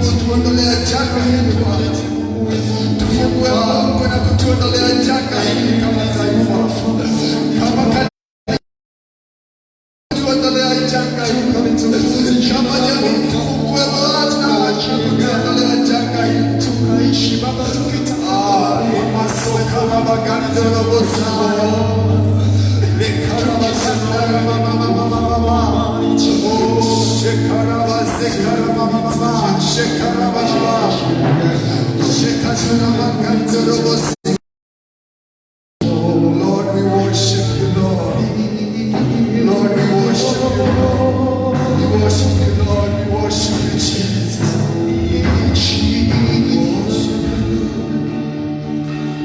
kutuondolea janga hili Bwana. Tufungue Mungu na kutuondolea janga hili kama taifa, kama kutuondolea janga hili kama jamii. Tufungue Bwana na kutuondolea janga hili, tukaishi Baba masoka Baba gandolo bosao lekarabasandara mama Lord, we worship you, Lord. Lord, we worship you, Lord. We worship you, Lord. We worship you, Jesus.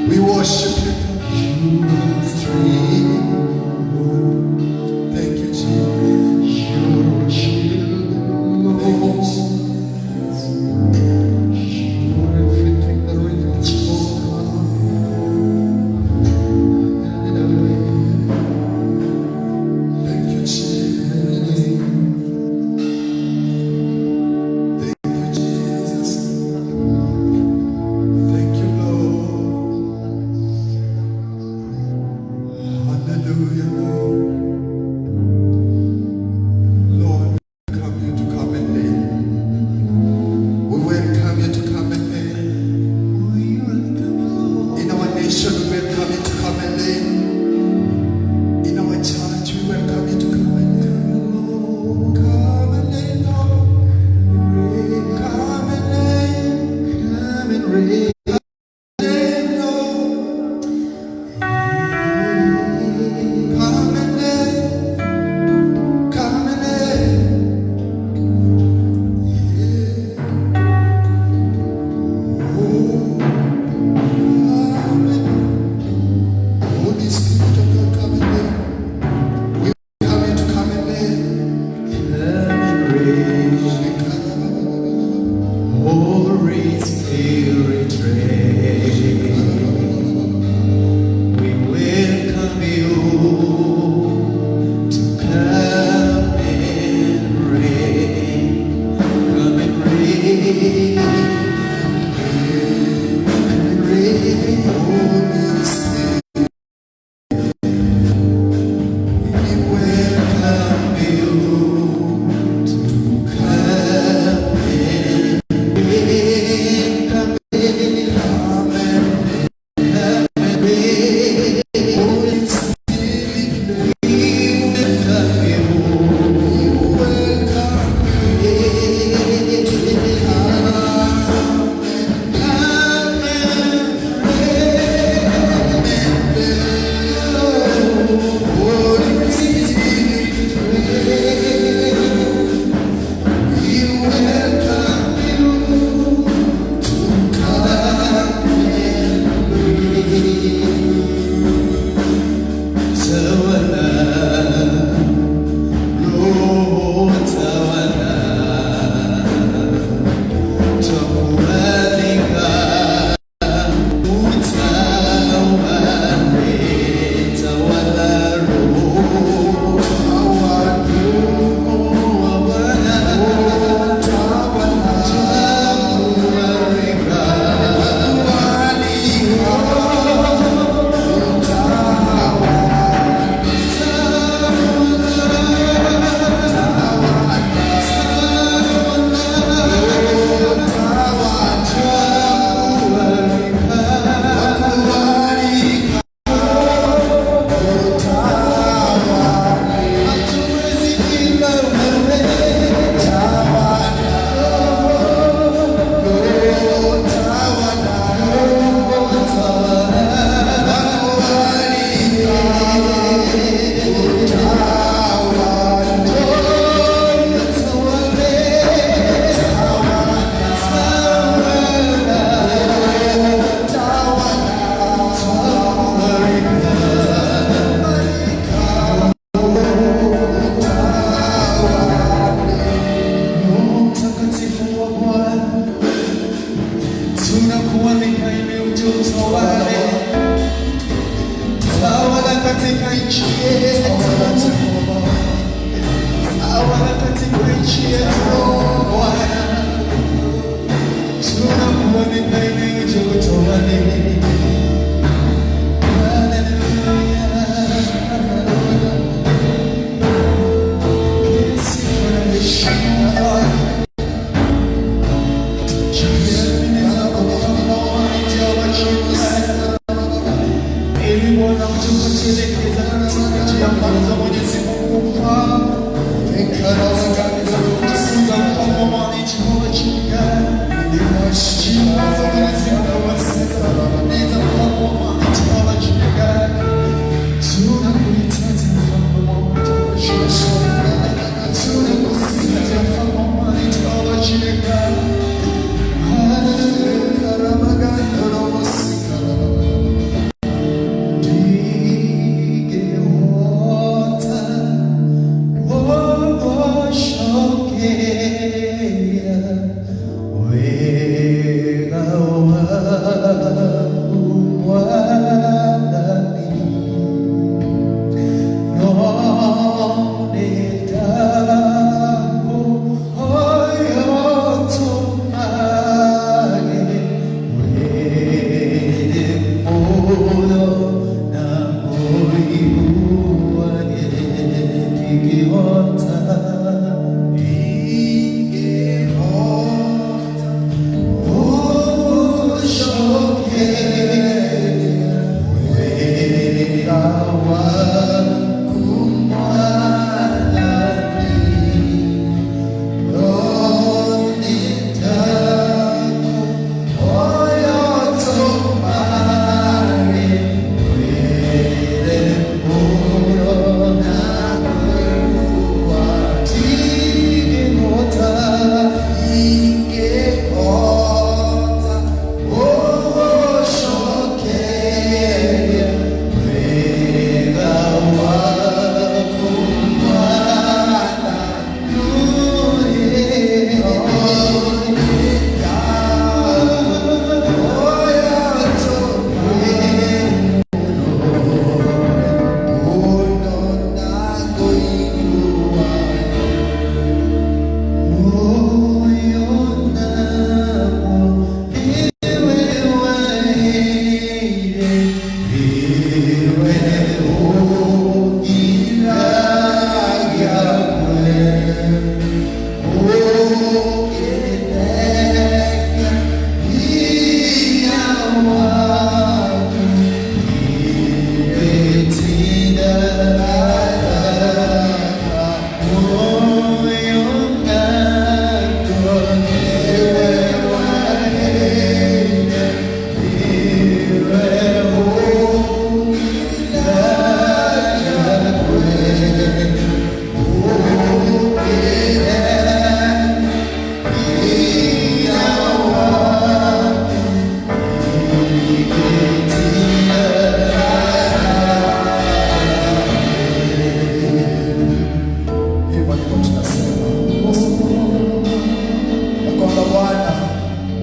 We worship you. Thank you, Jesus.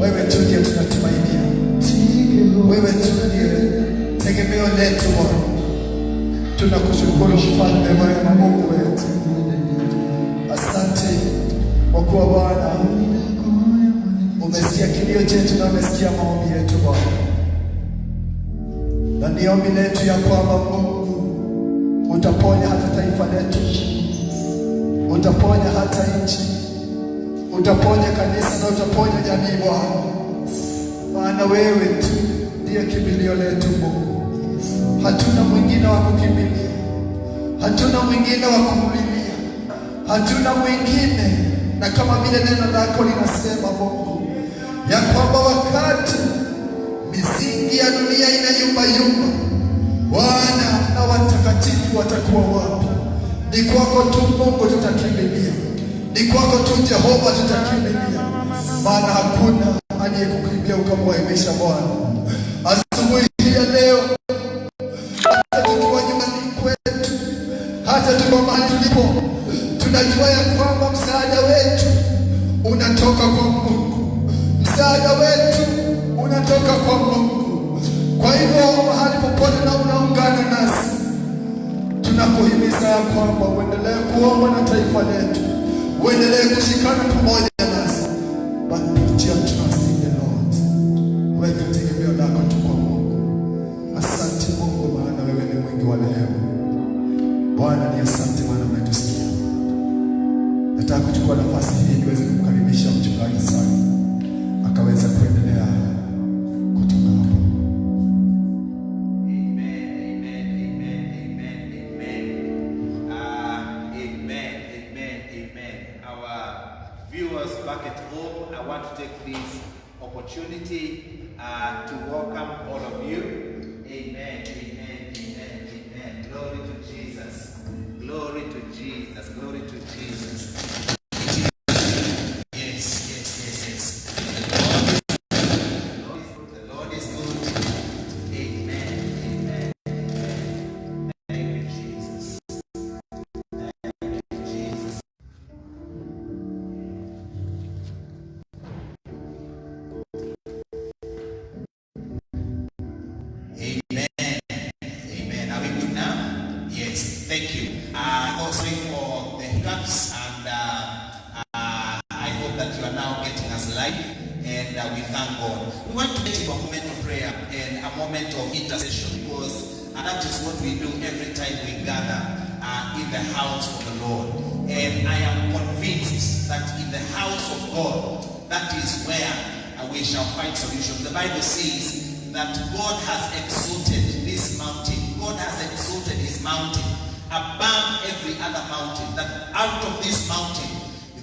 Wewe tu ndiye tunatumainia. Wewe tu ndiye tegemeo letu Bwana. Tunakushukuru Mfalme mwema, Mungu wetu. Asante kwa kuwa Bwana umesikia kilio chetu na umesikia maombi yetu Bwana. Na ni ombi letu ya kwamba Mungu utaponya hata taifa letu, utaponya hata nchi, utaponya kanisa na utaponya jamii Bwana. Maana wewe tu ndiye kimbilio letu Mungu. Hatuna mwingine wa kukimbilia, hatuna mwingine wa kumlilia, hatuna mwingine. Na kama vile neno lako linasema Mungu, ya kwamba wakati misingi ya dunia inayumbayumba, Bwana na watakatifu watakuwa wapi? Ni kwako tu Mungu tutakimbilia, ni kwako tu Jehova tutakimbilia, maana hakuna aliyekukimbia ukamwaibisha Bwana. Asubuhi ya leo, hata tukiwa nyumbani kwetu, hata tukiwa mahali tulipo, tunajua ya kwamba msaada wetu unatoka kwa Mungu, msaada wetu unatoka kwa Mungu. Kwa hivyo mahali popote na unaungana nasi, tunakuhimiza ya kwamba uendelee kuomba na taifa letu, uendelee kushikana pamoja nasi. But put your trust in the Lord. Weka tegemeo lako tu kwa Mungu. Asante Mungu, maana wewe ni mwingi wa rehema. Bwana ni asante, maana umetusikia. Nataka kuchukua nafasi hii niweze kumkaribisha mchungaji sana akaweza kuendelea kutoka hapo. Viewers back at home, I want to take this opportunity to welcome all of you. Amen, amen, amen, amen. Glory to Jesus. Glory to Jesus. Glory to Jesus. Yes, yes, yes, yes. The Lord is good. Amen, amen, amen. Thank you, Jesus. Thank you, Jesus. Thank you. Also for the hiccups, and I hope that you are now getting us live, and we thank God. We want to make a moment of prayer and a moment of intercession, because that is what we do every time we gather in the house of the Lord. And I am convinced that in the house of God, that is where we shall find solutions. The Bible says that God has exalted this mountain. God has exalted his mountain above every other mountain, that out of this mountain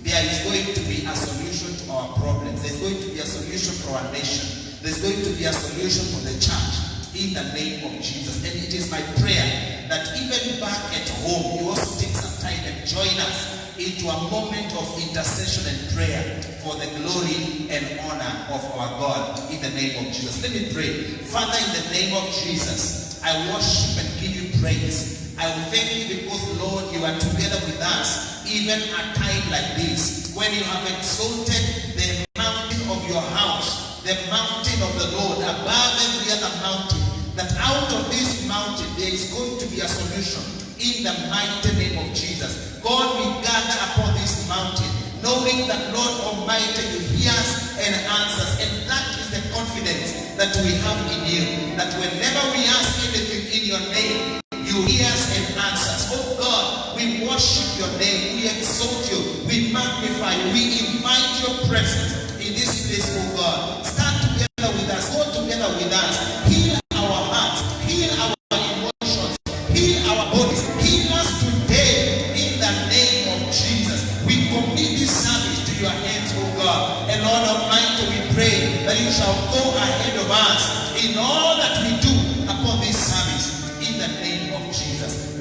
there is going to be a solution to our problems. There's going to be a solution for our nation. There's going to be a solution for the church in the name of Jesus. And it is my prayer that even back at home, you also take some time and join us into a moment of intercession and prayer for the glory and honor of our God in the name of Jesus. Let me pray. Father, in the name of Jesus, I worship and give you praise. I will thank you because, Lord, you are together with us, even at a time like this, when you have exalted the mountain of your house, the mountain of the Lord, above every other mountain, that out of this mountain there is going to be a solution in the mighty name of Jesus. God, we gather upon this mountain, knowing that, Lord Almighty, you hear us and answers, and that is the confidence that we have in you, that whenever we ask anything in your name, you hear us and answers. Oh God, we worship your name, we exalt you, we magnify you, we invite your presence in this place, oh God. Stand together with us, go together with us, heal our hearts, heal our emotions, heal our bodies, heal us today in the name of Jesus. We commit this service to your hands, oh God, and Lord Almighty, we pray that you shall go ahead of us in all that we do upon this service.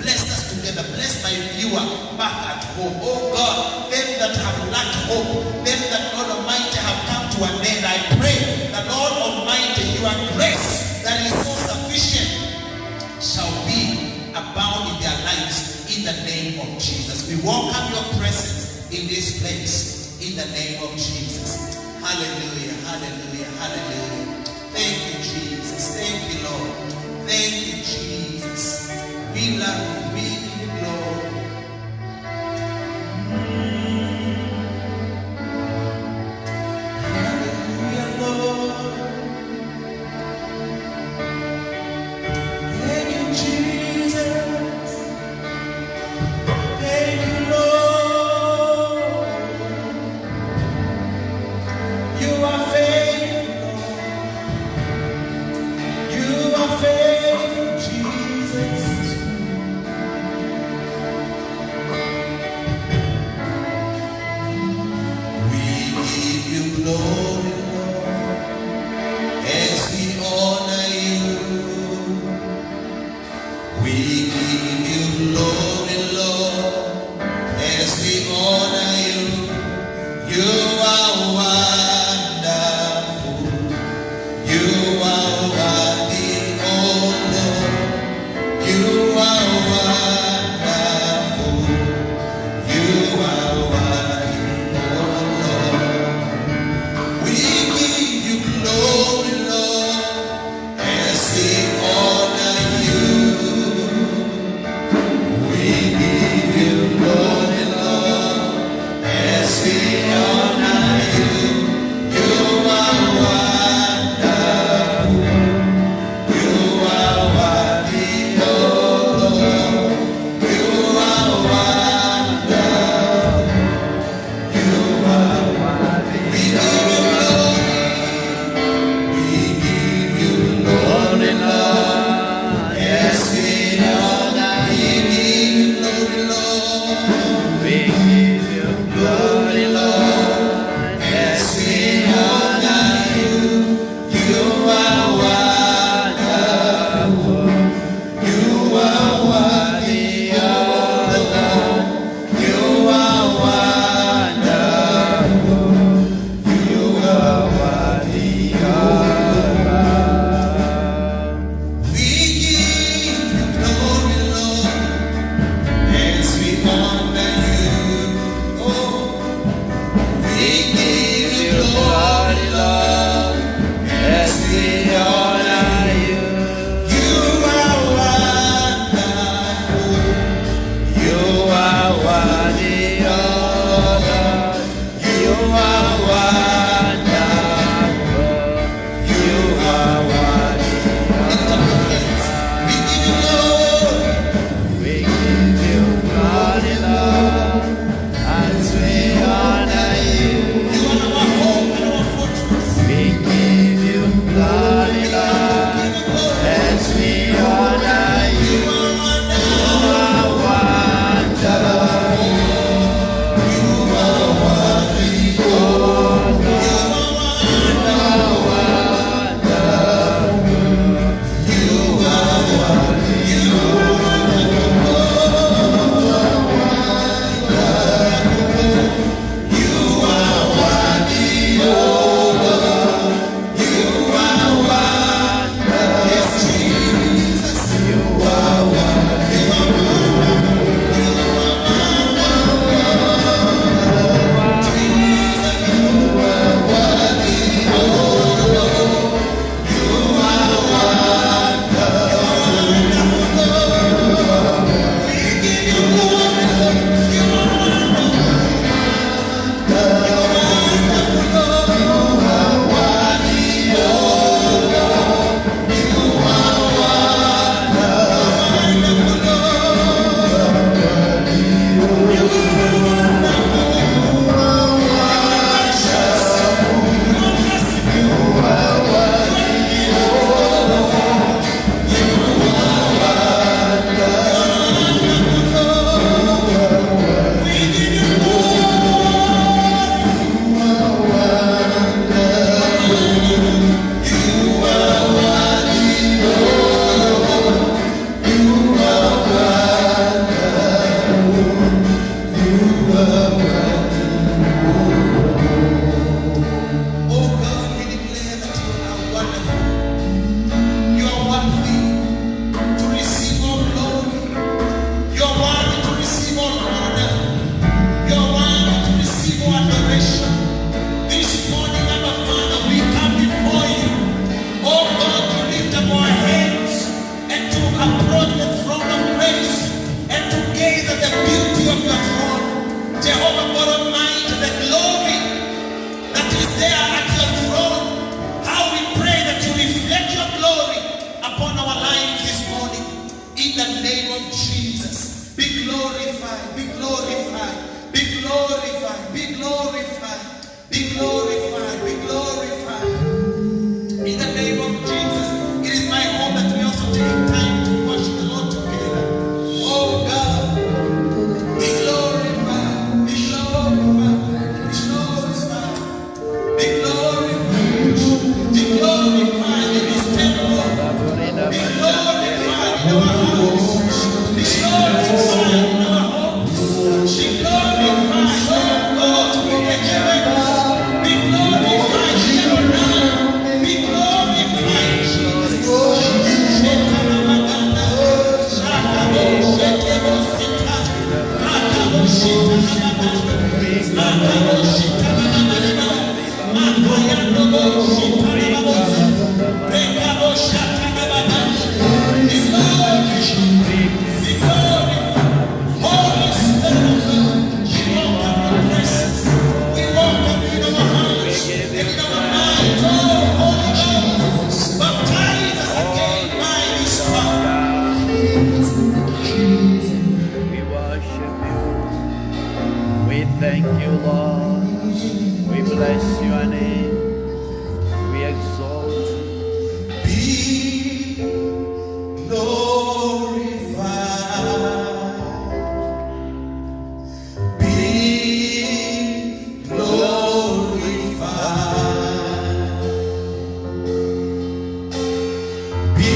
Bless us together. Bless my viewer back at home. Oh God, them that have lacked hope, them that, Lord Almighty, have come to an end, I pray that, Lord Almighty, your grace that is so sufficient shall be abound in their lives in the name of Jesus. We welcome your presence in this place in the name of Jesus. Hallelujah. hallelujah, hallelujah. Thank you, Jesus. Thank you, Lord. Thank you, Jesus. We love you. We give you glory. Hallelujah, Lord. Thank you, Jesus. Thank you, Lord. You are faithful. You are faithful, Jesus. We give you glory, Lord, as we honor you. We give you glory, Lord, as we honor you. You are wonderful. You are worthy, oh Lord. You are wonderful. You are worthy, oh Lord. Thank you, Lord. We bless your name. We exalt you. Be glorified. Be glorified. Be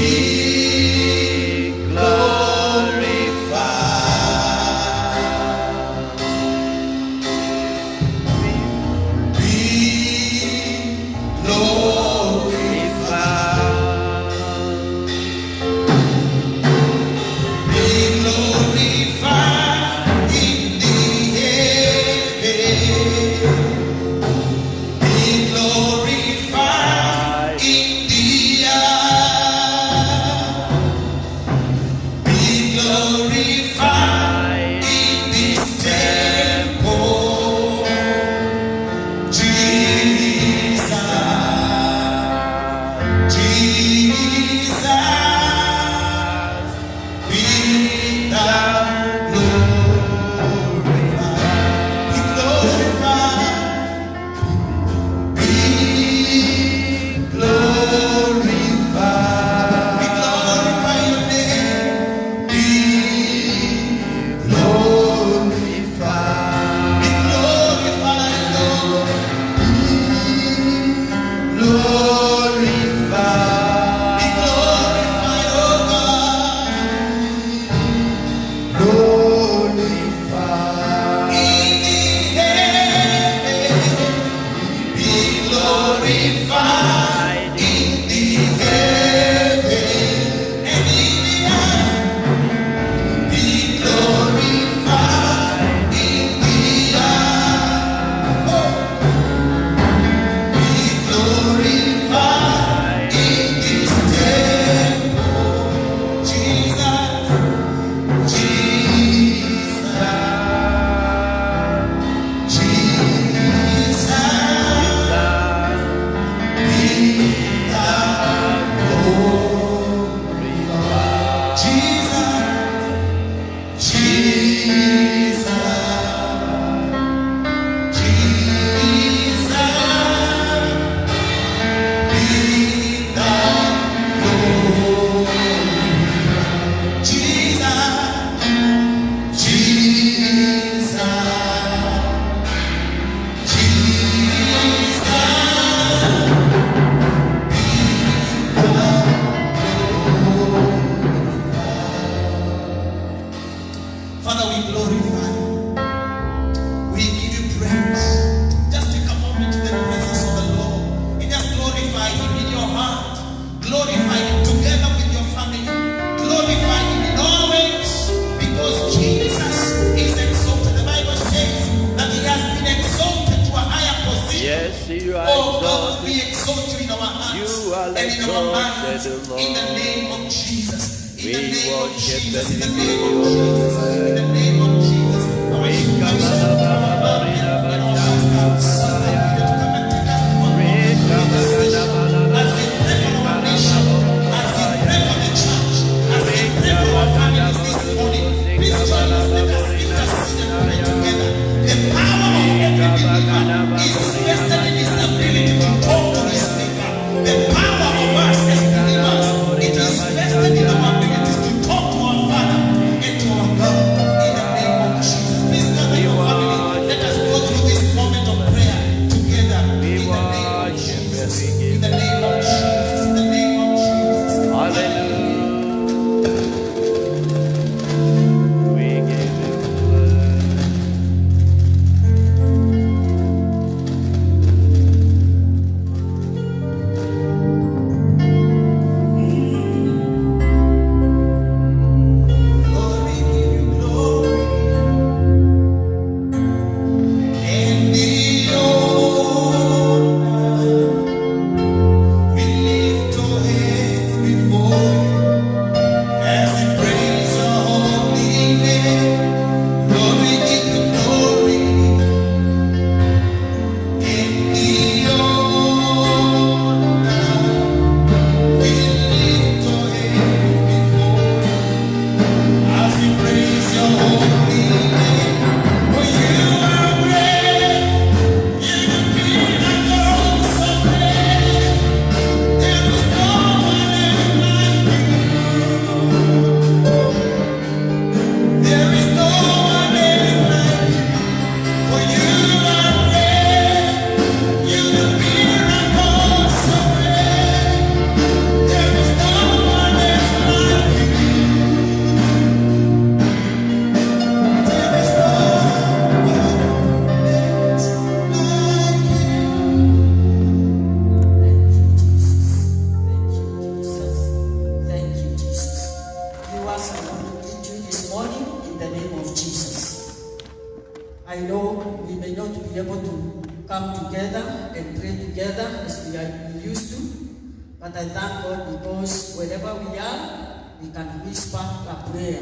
You are exalted. We exalt you in our hearts and in our minds. In the name of Jesus. In the name of Jesus. In the name of Jesus. In the name of Jesus. As we pray for our nation, as we pray for the church, as we pray for our families this morning, please join us. Let us intercede and pray together. The power of every believer is vested in his ability to talk to his maker. The power of us as believers, it is vested in our abilities to talk to our Father and to our God in the name of Jesus. Please gather your family. Let pray together as we used to. But I thank God because wherever we are, we can whisper a prayer.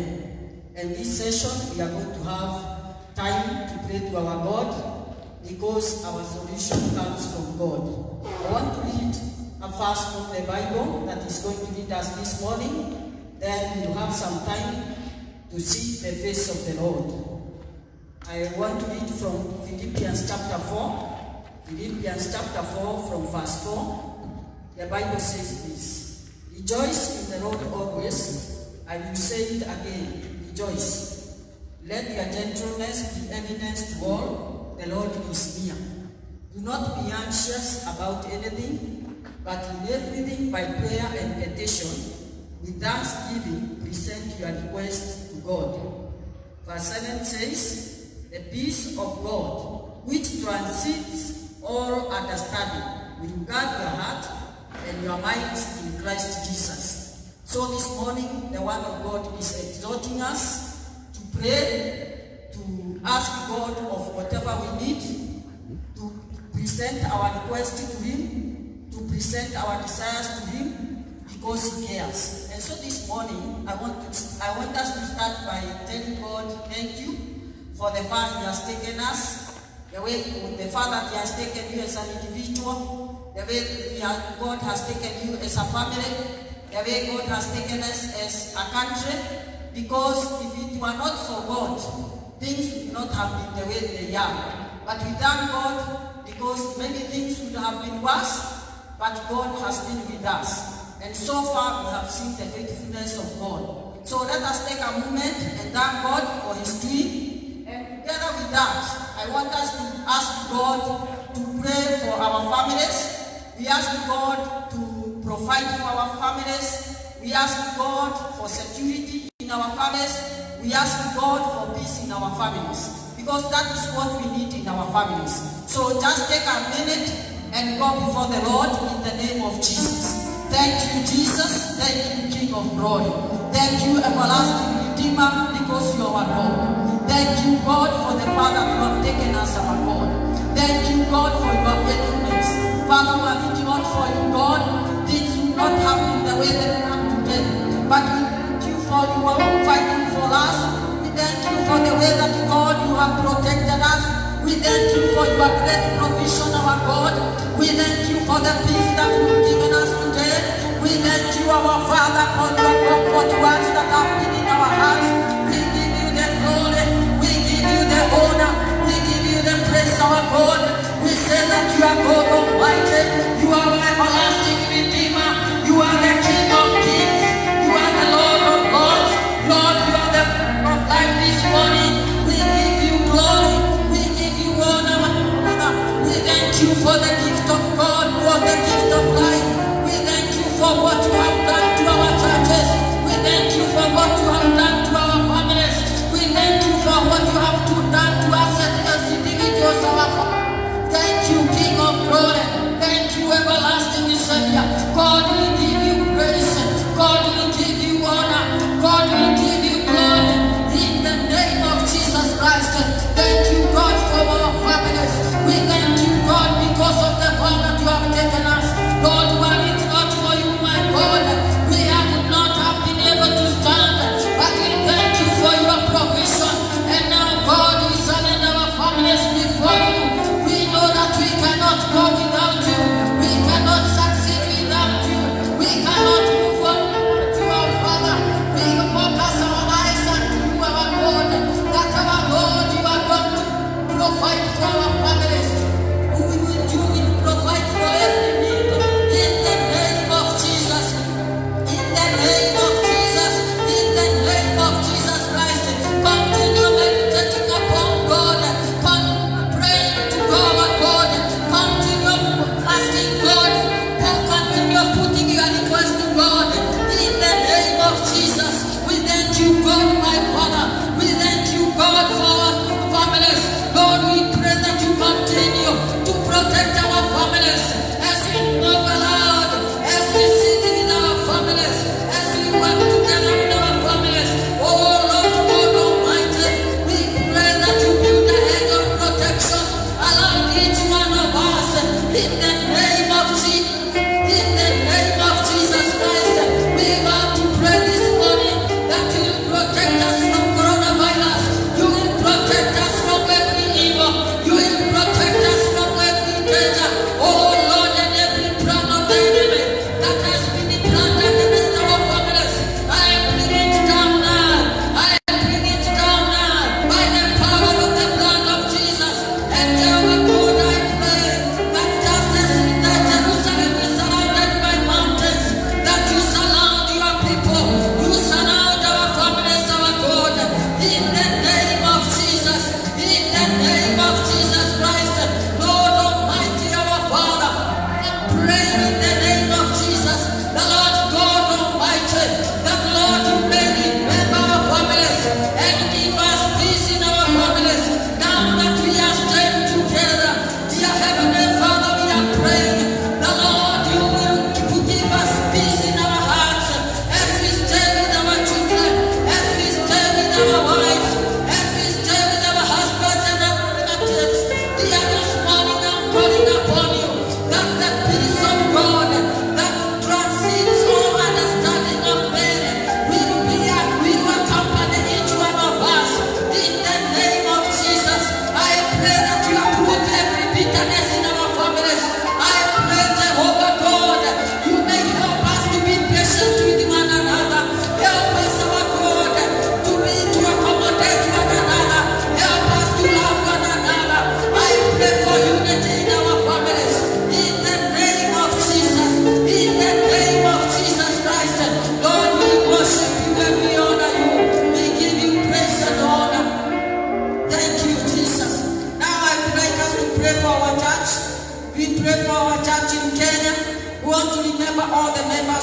And this session, we are going to have time to pray to our God because our solution comes from God. I want to read a verse from the Bible that is going to lead us this morning. Then we'll have some time to see the face of the Lord. I want to read from Philippians chapter 4. Philippians chapter 4 from verse 4. The Bible says this: Rejoice in the Lord always. I will say it again, rejoice. Let your gentleness be evidence to all. The Lord is near. Do not be anxious about anything, but in everything by prayer and petition, with thanksgiving, present your requests to God. Verse 7 says, The peace of God, which transcends all understanding, will guard your heart and your minds in Christ Jesus. So this morning, the word of God is exhorting us to pray, to ask God of whatever we need, to present our request to Him, to present our desires to Him, because He cares. And so this morning, I want us to start by telling God, thank you for the far He has taken us, the far that He has taken you as an individual, the way God has taken you as a family, the way God has taken us as a country. Because if it were not for God, things would not have been the way they are. But we thank God because many things would have been worse, but God has been with us. And so far we have seen the faithfulness of God. So let us take a moment and thank God for His doing. And together with that, I want us to ask God to pray for our families. We ask God to provide for our families. We ask God for security in our families. We ask God for peace in our families. Because that is what we need in our families. So just take a minute and go before the Lord in the name of Jesus. Thank you, Jesus. Thank you, King of glory. Thank you, everlasting Redeemer, because you are our God. Thank you, God, for the Father who have taken us our God. Thank you, God, for your faithfulness. Father, we are reaching out for you, God. Things will not happen the way they have today. But we thank you for you are fighting for us. We thank you for the way that, God, you have protected us. We thank you for your great provision, our God. We thank you for the peace that you have given us today. We thank you, our Father, for your comfort words that have been in our hearts. We give you the glory. We give you the honor. We give you the praise, our God. We say that you are God Almighty. You are the everlasting Redeemer. You are the King of Kings. You are the Lord of Lords. Lord, you are the Lord of life this morning. We give you glory. We give you honor, Father. We thank you for the gift of God, for the gift of life. We thank you for what you have done to our churches. We thank you for what you have done to our families. We thank you for what you have done to us as individuals, our Father. Thank you, King of glory.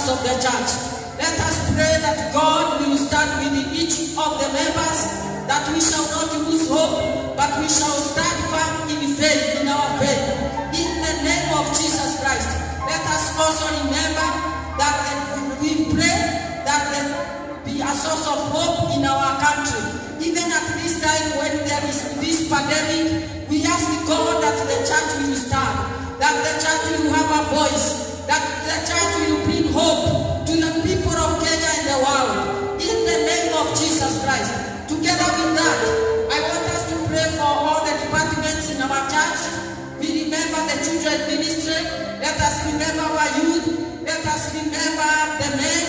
Of the church. Let us pray that God will stand with each of the members, that we shall not lose hope, but we shall stand firm in faith, in our faith. In the name of Jesus Christ, let us also remember that we pray that there will be a source of hope in our country. Even at this time when there is this pandemic, we ask God that the church will stand, that the church will have a voice, that the church will bring hope to the people of Kenya and the world. In the name of Jesus Christ. Together with that, I want us to pray for all the departments in our church. We remember the children ministry. Let us remember our youth. Let us remember the men.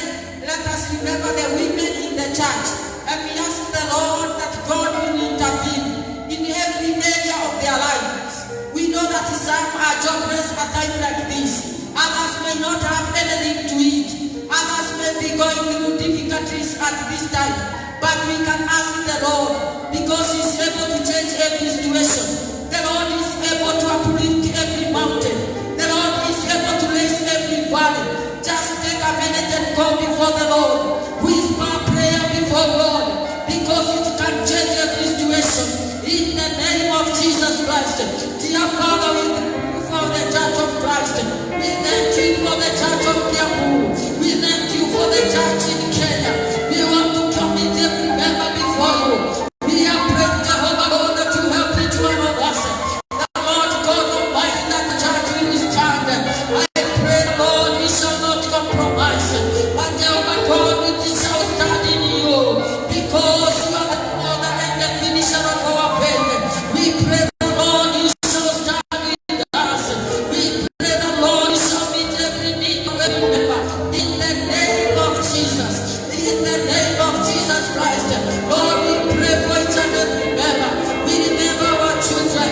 Let us remember the women in the church. And we ask the Lord that God will intervene in every area of their lives. We know that some are jobless at a time like this. Others may not have anything to eat. Others may be going through difficulties at this time. But we can ask the Lord, because He is able to change every situation. The Lord is able to uplift every mountain. The Lord is able to raise every valley. Just take a minute and go before the Lord. Whisper prayer before God, because it can change every situation. In the name of Jesus Christ. Dear Father, we thank you for the Church of Christ. We thank you for the Church of Kiambu. We thank you for the church in Kenya. We want to commit every member before you. We are praying, Jehovah God, that you help each one of us. The Lord God Almighty, that the church will stand. I pray, Lord, we shall not compromise. But Jehovah God, we shall stand in you, because you are the author and the finisher of our faith. We pray, Lord, you shall stand with us. We pray that, Lord, you shall meet every need of every member. In the name of Jesus. In the name of Jesus Christ. Lord, we pray for each and every member. We remember our children.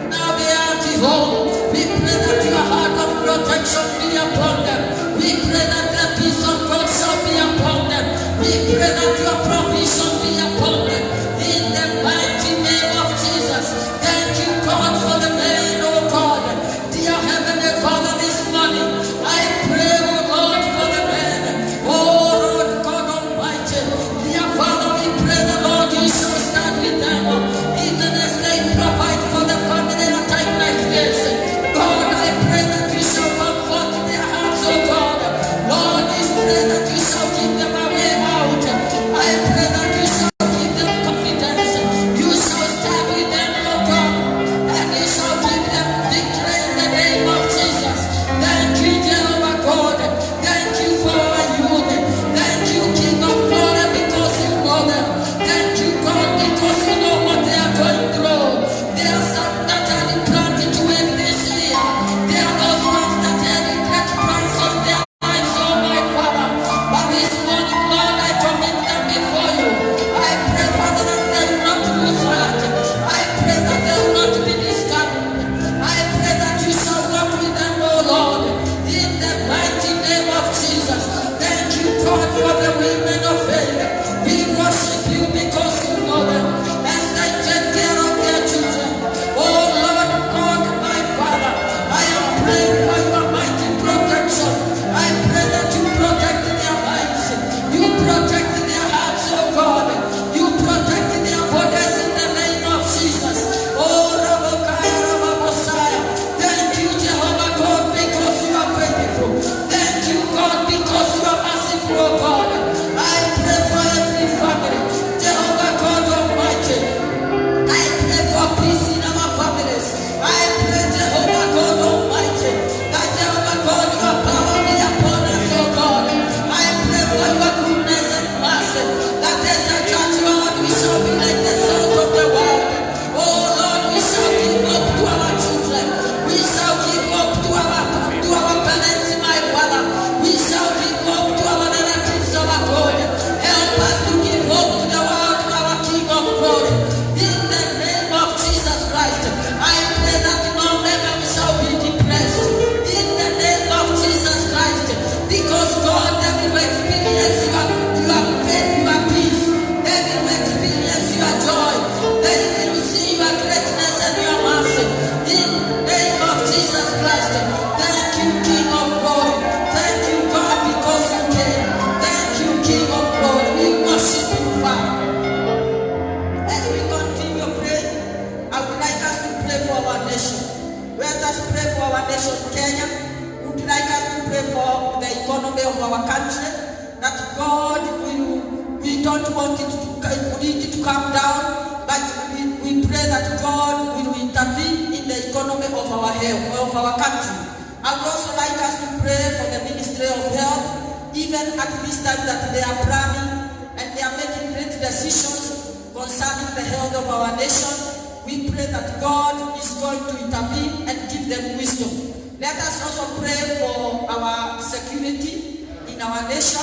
Now they are at home. We pray that your heart of protection be upon them. We pray that the peace of God shall be upon them. We pray that your provision be upon them. In the mighty name of Jesus. Thank you, God, for the man, oh God. Dear Heavenly Father, this morning, I pray, oh Lord, for the man. Oh Lord God Almighty. Dear Father, we pray the Lord, you shall stand with them. Even as they provide for the family at a time like this. God, I pray that you shall comfort their hearts, oh God. Lord, I pray that you shall give them a way out. I pray that you our country, that God we don't want it to come down, but we pray that God will intervene in the economy of our health, of our country. I would also like us to pray for the Ministry of Health, even at this time that they are planning and they are making great decisions concerning the health of our nation. We pray that God is going to intervene and give them wisdom. Let us also pray for our security in our nation.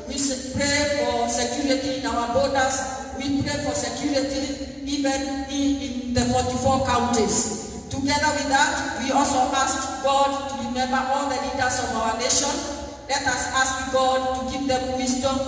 We pray for security in our borders. We pray for security even in the 44 counties. Together with that, we also ask God to remember all the leaders of our nation. Let us ask God to give them wisdom,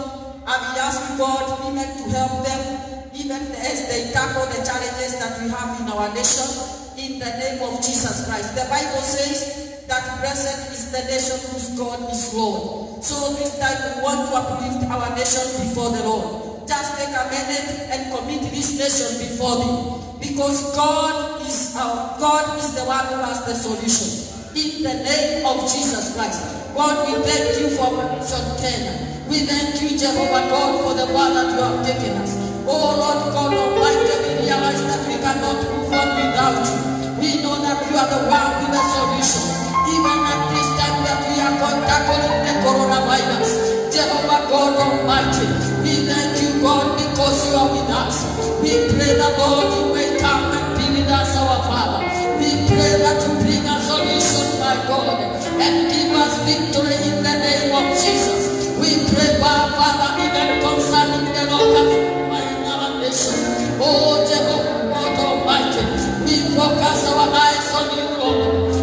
and we ask God even to help them, even as they tackle the challenges that we have in our nation, in the name of Jesus Christ. The Bible says that blessed is the nation whose God is Lord. So this time we want to uplift our nation before the Lord. Just take a minute and commit this nation before Thee, because God is the one who has the solution. In the name of Jesus Christ. God, we thank You for our nation Kenya. We thank You, Jehovah God, for the word that You have taken us. Oh Lord God Almighty, we realize that we cannot move on without You. We know that You are the one with the solution. Even at this time that we are tackling the coronavirus, Jehovah God Almighty, we thank You, God, because You are with us. We pray that, Lord, You may come and be with us, our Father. We pray that You bring a solution, my God, and give us victory in the name of Jesus. We pray, Father, even concerning the locals in our nation. Oh, Jehovah God Almighty, we focus our eyes on You, Lord,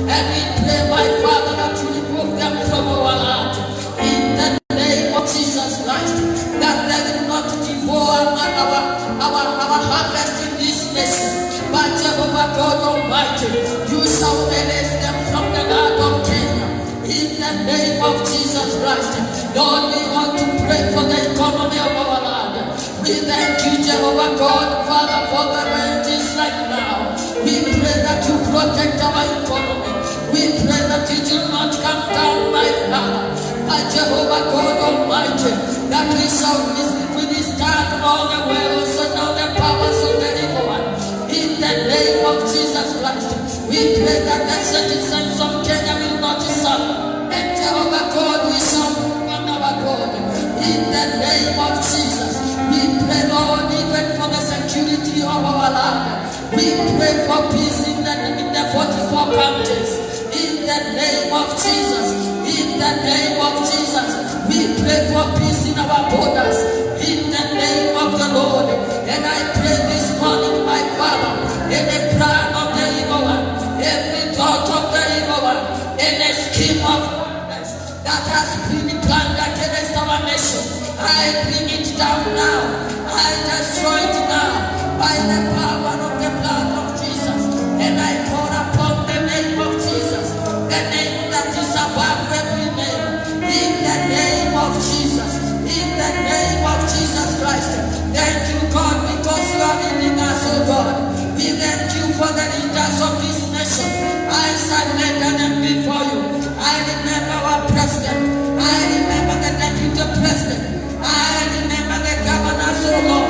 and we pray, my Father, that You remove them from our land. In the name of Jesus Christ, that they will not devour our harvest in this nation. But Jehovah God Almighty, You shall release them from the land of Kenya. In the name of Jesus Christ, Lord, we want to pray for the economy of our land. We thank You, Jehovah God, Father, for the ranges right now. We pray that You protect our economy. We pray that it will not come down, my Father. By Jehovah God Almighty, that we shall withstand all the wills and all the powers of the evil one. In the name of Jesus Christ, we pray that the citizens of Kenya will not suffer. And Jehovah God, we shall honor our God. In the name of Jesus, we pray, Lord, even for the security of our land. We pray for peace in the 44 counties. In the name of Jesus, in the name of Jesus, we pray for peace in our borders. In the name of the Lord, and I pray this morning, my Father, any plan of the evil one, every thought of the evil one, any scheme of darkness that has been planned against our nation, I bring it down now. I destroy it now by the power of the blood of Jesus, and I call upon the name of Jesus, the name that is above every name. In the name of Jesus. In the name of Jesus Christ. Thank You, God, because You are leading us, oh God. We thank You for the leaders of this nation. I surrender them before You. I remember our president. I remember the deputy president. I remember the governors, oh Lord.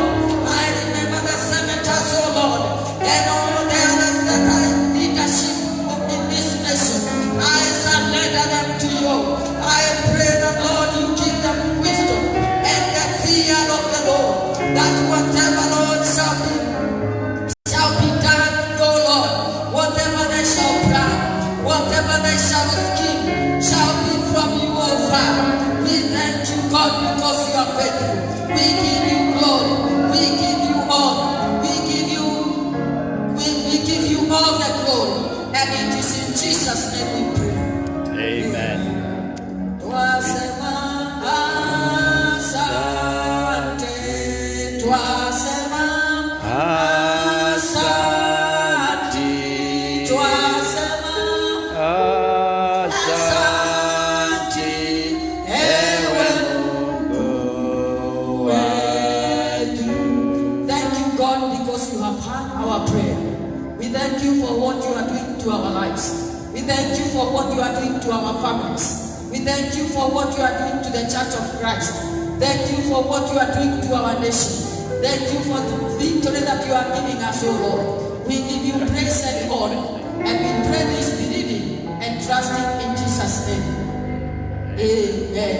I remember the senators, oh Lord. And all the others that are in leadership in this nation. I surrender them to You. I pray that, Lord, You give them wisdom and the fear of the Lord, that whatever, Lord, shall be done, oh Lord, whatever they shall plan, whatever they shall scheme, shall be from You, oh Father. We thank You, God, because You are faithful. We give You glory, we give You honor, we give You all the glory, and it is in Jesus' name we pray. Amen. Thank You for what You are doing to our lives. We thank You for what You are doing to our families. We thank you for what you are doing to the Church of Christ. Thank you for what you are doing to our nation. Thank you for the victory that you are giving us, O Lord. We give you praise and honor. And we pray this believing and trusting in Jesus' name. Amen.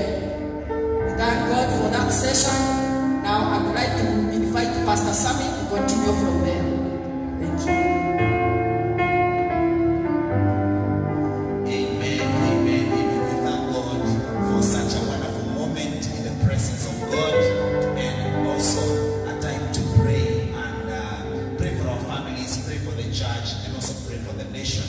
We thank God for that session. Now I would like to invite Pastor Sammy to continue from there. Thank you. Amen, amen, amen. We thank God for such a wonderful moment in the presence of God, and also a time to pray and pray for our families, pray for the church, and also pray for the nation.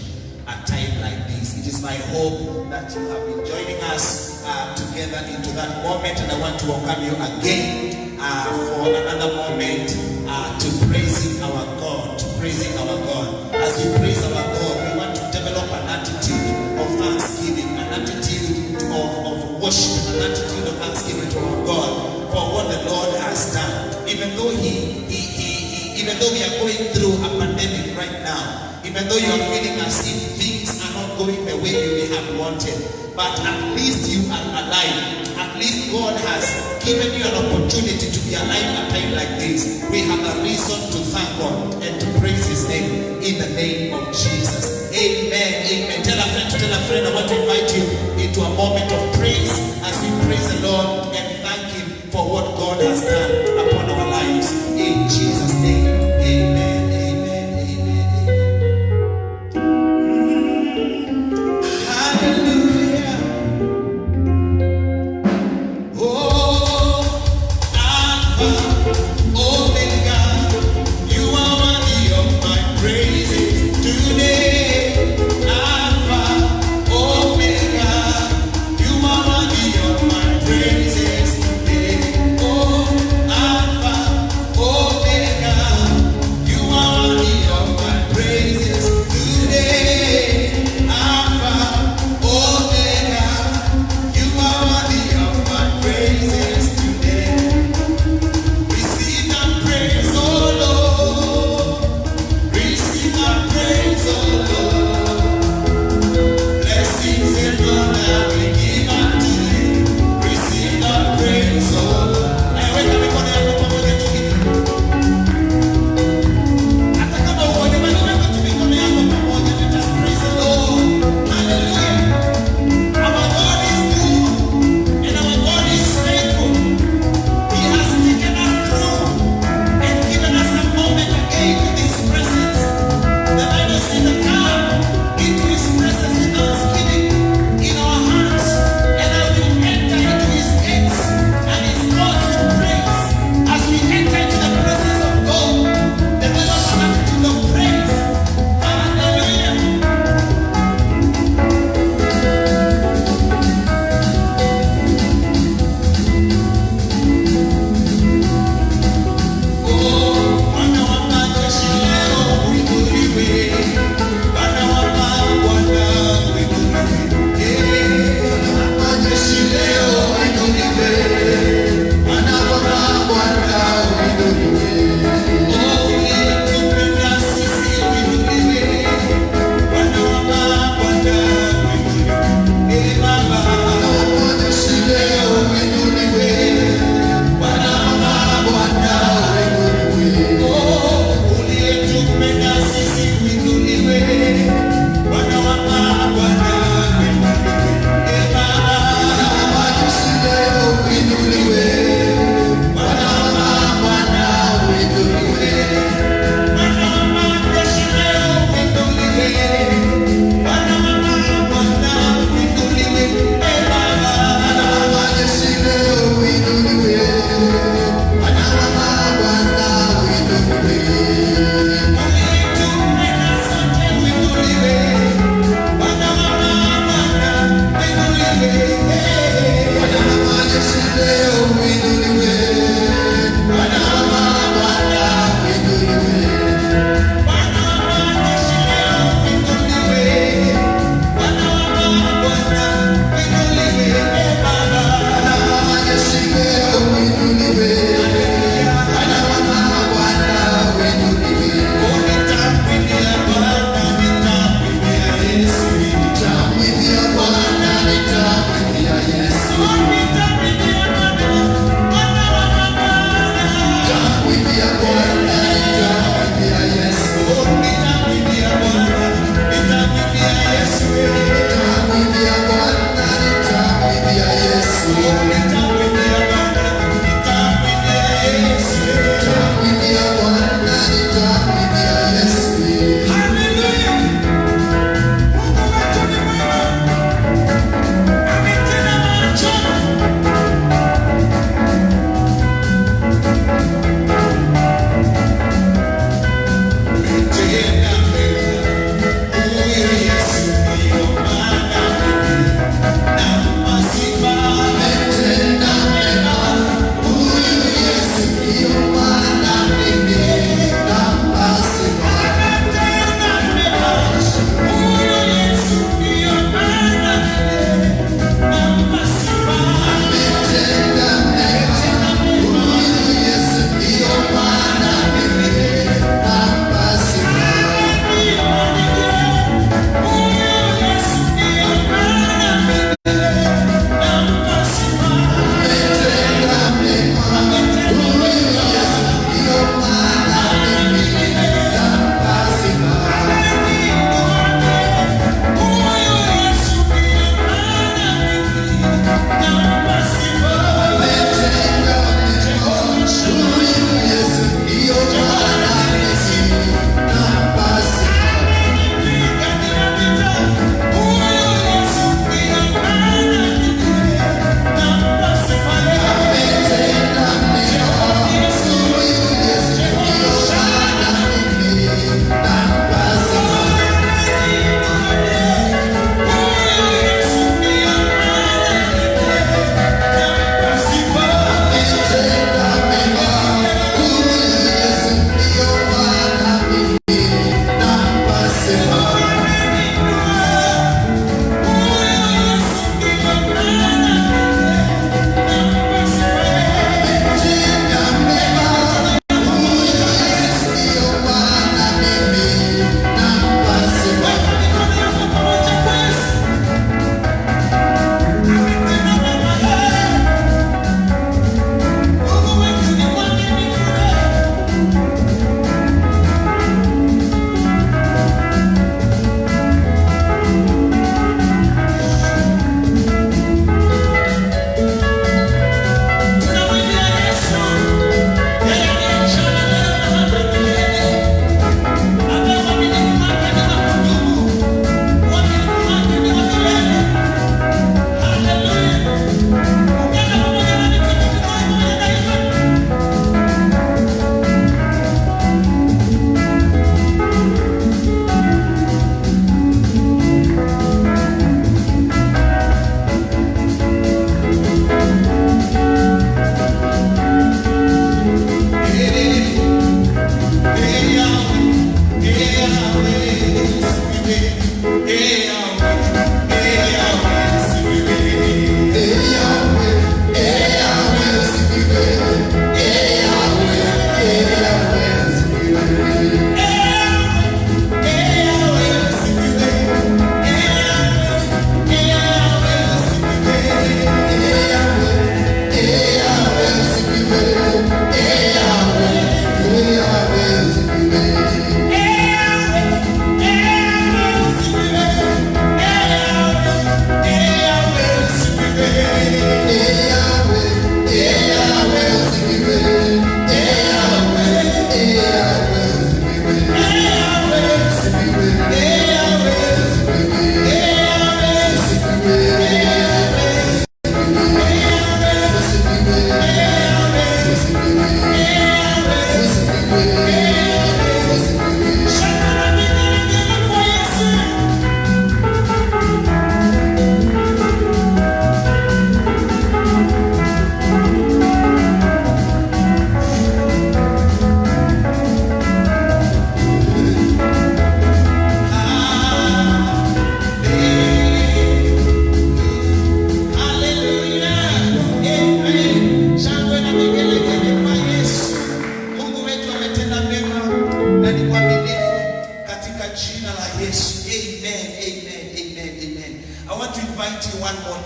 A time like this, it is my hope that you have been joining us together into that moment, and I want to welcome you again for another moment to praising our God, to praising our God. As we praise our God, we want to develop an attitude of thanksgiving, an attitude of worship, an attitude of thanksgiving to our God for what the Lord has done. Even though even though we are going through a pandemic right now, even though you are feeling as if things are not going the way you may have wanted, but at least you are alive. At least God has given you an opportunity to be alive at a time like this. We have a reason to thank God and to praise His name in the name of Jesus. Amen. Amen. Tell a friend, I want to invite you into a moment of praise as we praise the Lord and thank Him for what God has done upon our lives. In Jesus' name. Amen. Today, Alpha, Omega,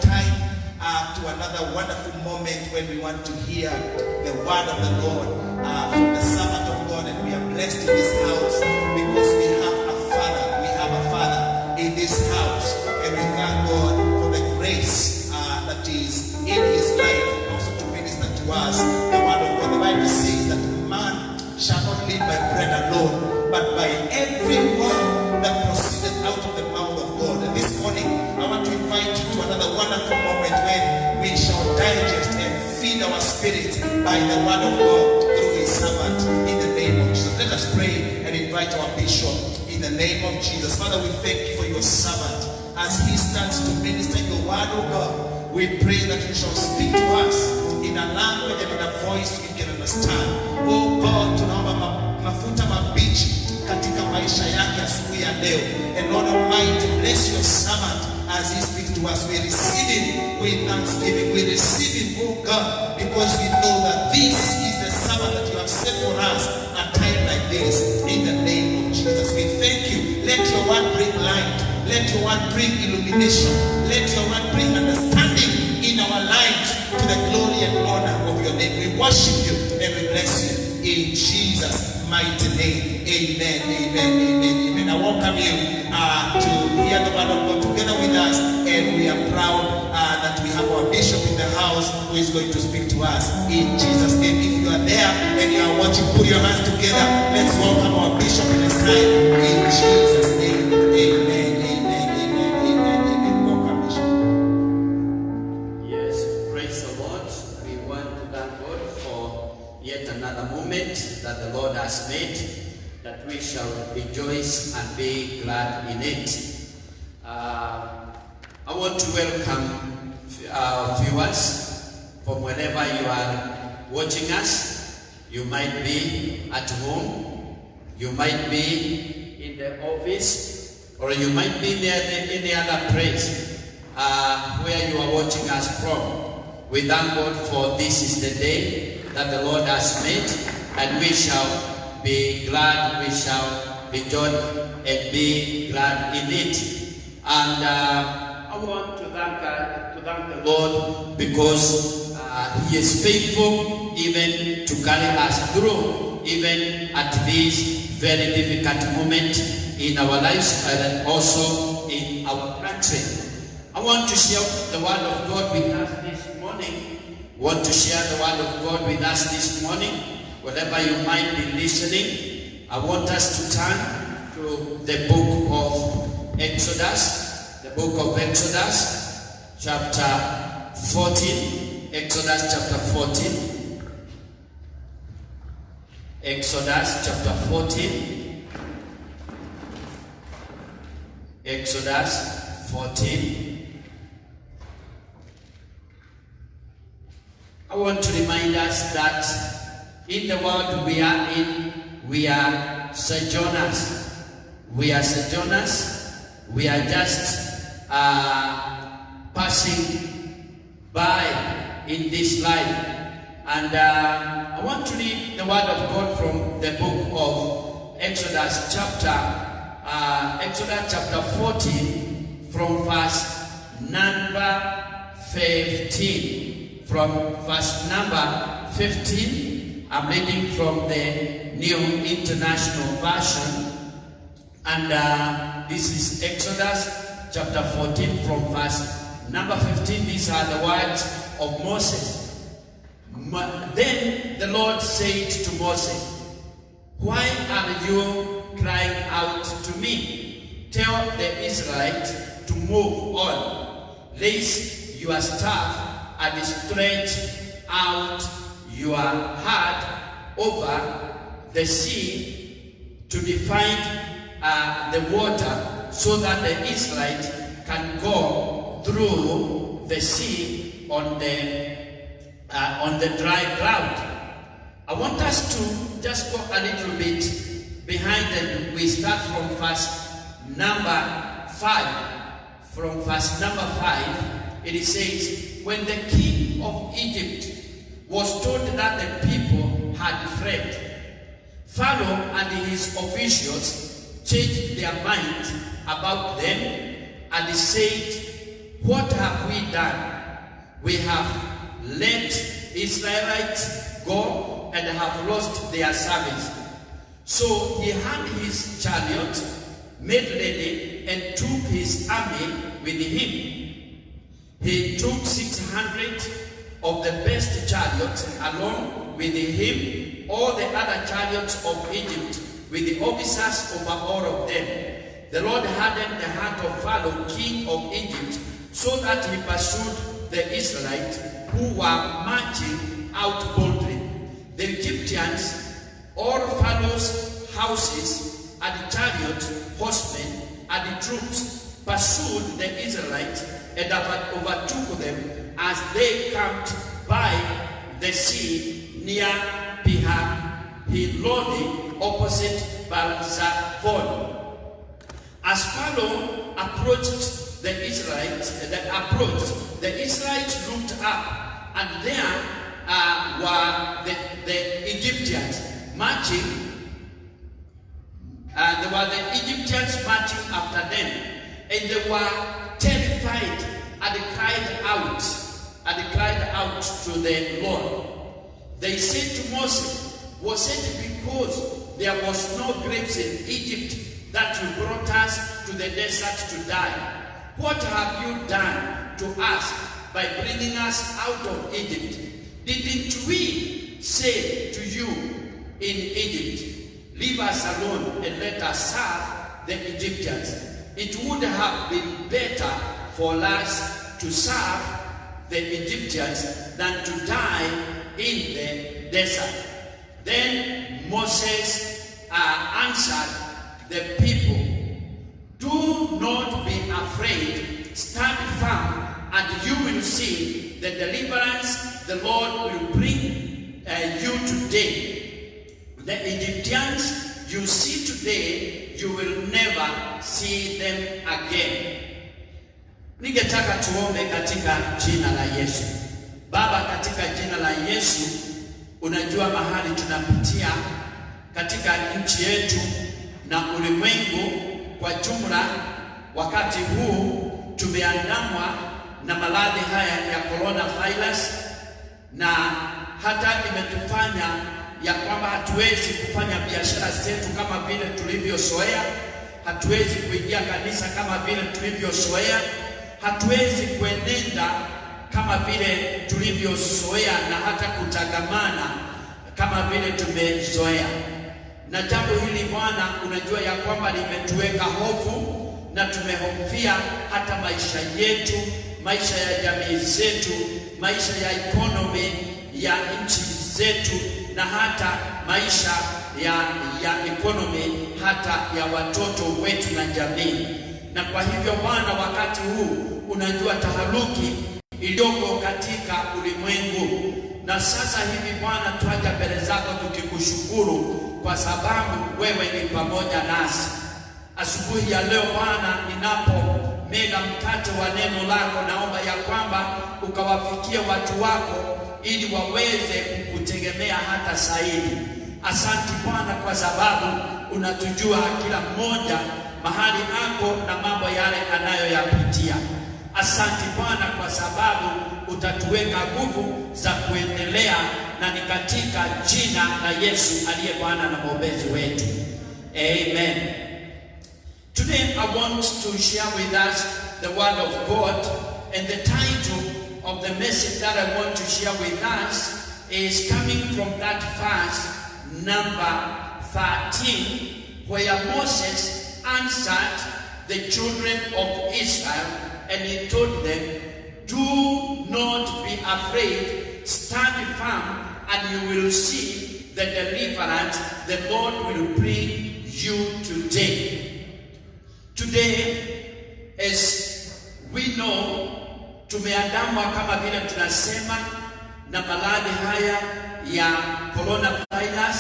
time to another wonderful moment when we want to hear the word of the Lord from the servant of God. And we are blessed in this house because we have a Father. We have a Father in this house. And we thank God for the grace that is in his life, also to minister to us the word of God. The Bible says that man shall not live by bread alone, but by every word that proceeded out of the mouth of God. And this morning, I want to invite you to another wonderful moment when we shall digest and feed our spirit by the word of God through his servant in the name of Jesus. Let us pray and invite our bishop in the name of Jesus. Father, we thank you for your servant as he stands to minister your word, oh God. We pray that you shall speak to us in a language and in a voice we can understand. Oh God, tunaomba mafuta mabichi katika maisha yake asubuhi ya leo. And Lord Almighty, bless your servant as he speaks to us. We receive him with thanksgiving. We receive him, oh God, because we know that this is the servant that you have set for us at a time like this. In the name of Jesus, we thank you. Let your word bring light. Let your word bring illumination. Let your word bring understanding in our lives to the glory and honor of your name. We worship you and we bless you in Jesus' mighty name. Amen, amen, amen, amen. I welcome you to hear the word of God together with us, and we are proud that we have our bishop in the house who is going to speak to us in Jesus' name. If you are there and you are watching, put your hands together. Let's welcome our bishop in his time in Jesus' name. Amen, amen, amen, amen, amen. Welcome, bishop. Yes, praise the Lord. We want to thank God for yet another moment that the Lord has made, that we shall rejoice and be glad in it. I want to welcome our viewers from wherever you are watching us. You might be at home, you might be in the office, or you might be near any other place where you are watching us from. We thank God for this is the day that the Lord has made, and we shall be glad, we shall rejoice and be glad in it. And I want to thank the Lord because He is faithful even to carry us through, even at this very difficult moment in our lives and also in our country. I want to share the word of God with us this morning. Want to share the word of God with us this morning. Wherever you might be listening, I want us to turn to the book of Exodus. The book of Exodus, chapter 14. Exodus chapter 14. Exodus chapter 14. Exodus 14. I want to remind us that in the world we are in, we are sojourners. We are sojourners. We are just passing by in this life. And I want to read the word of God from the book of Exodus chapter 14 from verse number 15. From verse number 15, I'm reading from the New International Version. And this is Exodus chapter 14 from verse number 15. These are the words of Moses. Then the Lord said to Moses, "Why are you crying out to me? Tell the Israelites to move on. Raise your staff and stretch out your hand over the sea to divide the water, so that the Israelites can go through the sea on the dry ground." I want us to just go a little bit behind, and we start from verse number 5. From verse number 5, it says, "When the king of Egypt was told that the people had fled, Pharaoh and his officials changed their mind about them and said, what have we done? We have let Israelites go and have lost their service. So he had his chariot made ready and took his army with him. He took 600 of the best chariots along with him, all the other chariots of Egypt, with the officers over all of them. The Lord hardened the heart of Pharaoh, king of Egypt, so that he pursued the Israelites who were marching out boldly. The Egyptians, all Pharaoh's houses and chariots, horsemen and troops, pursued the Israelites and overtook them as they camped by the sea near Pihahirodi opposite Baal-Zephon. As Pharaoh approached the Israelites, looked up, and there were the Egyptians marching. There were the Egyptians marching after them, and they were terrified and cried out to the Lord. They said to Moses, was it because there was no grapes in Egypt that you brought us to the desert to die? What have you done to us by bringing us out of Egypt? Didn't we say to you in Egypt, leave us alone and let us serve the Egyptians? It would have been better for us to serve the Egyptians than to die in the desert. Then Moses answered the people, do not be afraid, stand firm, and you will see the deliverance the Lord will bring you today. The Egyptians you see today, you will never see them again. Ningetaka tuombe katika jina la Yesu. Baba, katika jina la Yesu, unajua mahali tunapitia katika nchi yetu na ulimwengu kwa jumla. Wakati huu tumeandamwa na maradhi haya ya coronavirus, na hata imetufanya ya kwamba hatuwezi kufanya biashara zetu kama vile tulivyozoea, hatuwezi kuingia kanisa kama vile tulivyozoea, hatuwezi kuenenda kama vile tulivyozoea, na hata kutangamana kama vile tumezoea. Na jambo hili Bwana, unajua ya kwamba limetuweka hofu, na tumehofia hata maisha yetu, maisha ya jamii zetu, maisha ya economy ya nchi zetu, na hata maisha ya economy hata ya watoto wetu na jamii. Na kwa hivyo Bwana, wakati huu unajua taharuki iliyoko katika ulimwengu, na sasa hivi Bwana, tuaja mbele zako tukikushukuru kwa sababu wewe ni pamoja nasi. Asubuhi ya leo Bwana, ninapomega mkate wa neno lako, naomba ya kwamba ukawafikie watu wako ili waweze kukutegemea hata zaidi. Asante Bwana, kwa sababu unatujua kila mmoja mahali ako na mambo yale anayoyapitia. Asante Bwana, kwa sababu utatuweka nguvu za kuendelea, na ni katika jina la Yesu aliye Bwana na mwombezi wetu. Amen. Today I want to share with us the word of God, and the title of the message that I want to share with us is coming from that verse number 13, where Moses answered the children of Israel, and he told them, do not be afraid, stand firm, and you will see the deliverance the Lord will bring you today. Today, as we know, tumeandamwa kama vile tunasema na maradhi haya ya coronavirus,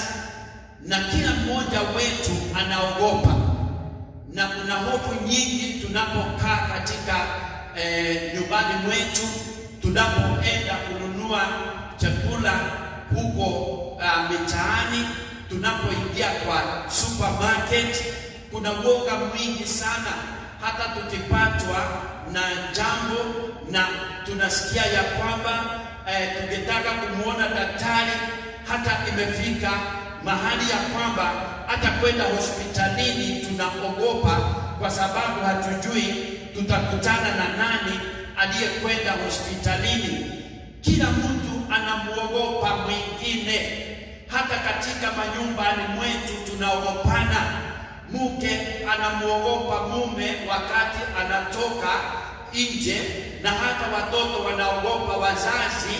na kila mmoja wetu anaogopa, na kuna hofu nyingi tunapokaa katika nyumbani mwetu, tunapoenda kununua chakula huko mitaani, tunapoingia kwa supermarket. Kuna woga mwingi sana hata tukipatwa na jambo na tunasikia ya kwamba tungetaka kumuona daktari, hata imefika mahali ya kwamba hata kwenda hospitalini tunaogopa, kwa sababu hatujui tutakutana na nani aliyekwenda hospitalini. Kila mtu anamuogopa mwingine. Hata katika manyumbani mwetu tunaogopana. Mke anamuogopa mume wakati anatoka nje, na hata watoto wanaogopa wazazi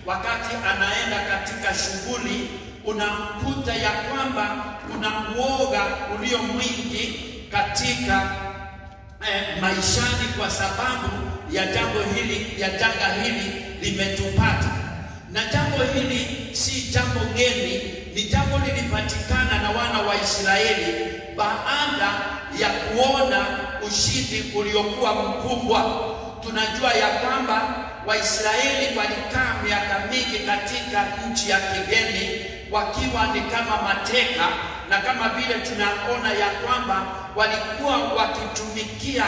wakati anaenda katika shughuli. Unakuta ya kwamba kuna uoga ulio mwingi katika maishani kwa sababu ya jambo hili, ya janga hili limetupata. Na jambo hili si jambo geni, ni jambo lilipatikana na wana wa Israeli baada ya kuona ushindi uliokuwa mkubwa. Tunajua ya kwamba Waisraeli walikaa miaka mingi katika nchi ya kigeni wakiwa ni kama mateka, na kama vile tunaona ya kwamba walikuwa wakitumikia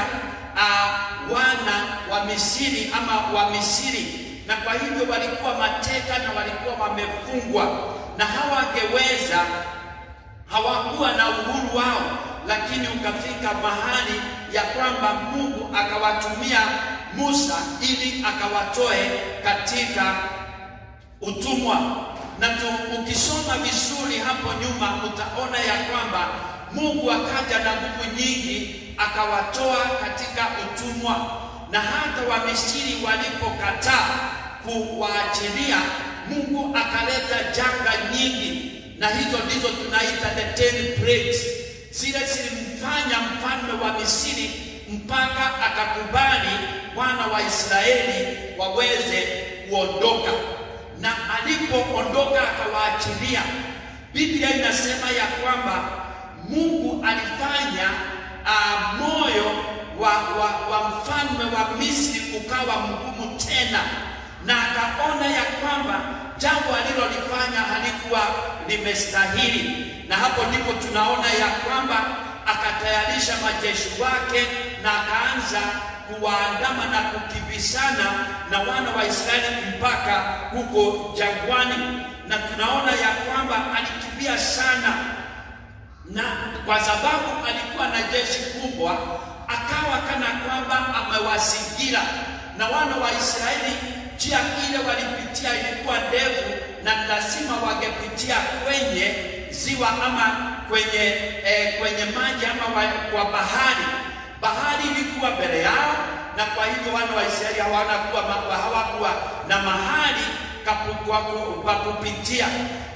wana wa Misri ama wa Misri, na kwa hivyo walikuwa mateka na walikuwa wamefungwa, na hawakuwa na uhuru wao. Lakini ukafika mahali ya kwamba Mungu akawatumia Musa ili akawatoe katika utumwa. Na ukisoma vizuri hapo nyuma utaona ya kwamba Mungu akaja na nguvu nyingi akawatoa katika utumwa, na hata Wamisri walipokataa kuwaachilia, Mungu akaleta janga nyingi, na hizo ndizo tunaita the 10 plagues. Zile zilimfanya mfalme wa Misri mpaka akakubali wana wa Israeli waweze kuondoka, na alipoondoka akawaachilia. Biblia inasema ya kwamba Mungu alifanya moyo wa mfalme wa Misri ukawa mgumu tena, na akaona ya kwamba jambo alilolifanya halikuwa limestahili. Na hapo ndipo tunaona ya kwamba akatayarisha majeshi wake na akaanza kuwaandama na kukimbizana na wana wa Israeli mpaka huko jangwani. Na tunaona ya kwamba alikimbia sana, na kwa sababu alikuwa na jeshi kubwa, akawa kana kwamba amewazingira. Na wana wa Israeli, njia ile walipitia ilikuwa ndefu, na lazima wangepitia kwenye ziwa ama kwenye maji ama kwa bahari. Bahari ilikuwa mbele yao, na kwa hivyo wana wa Israeli hawakuwa na mahali pa kupitia.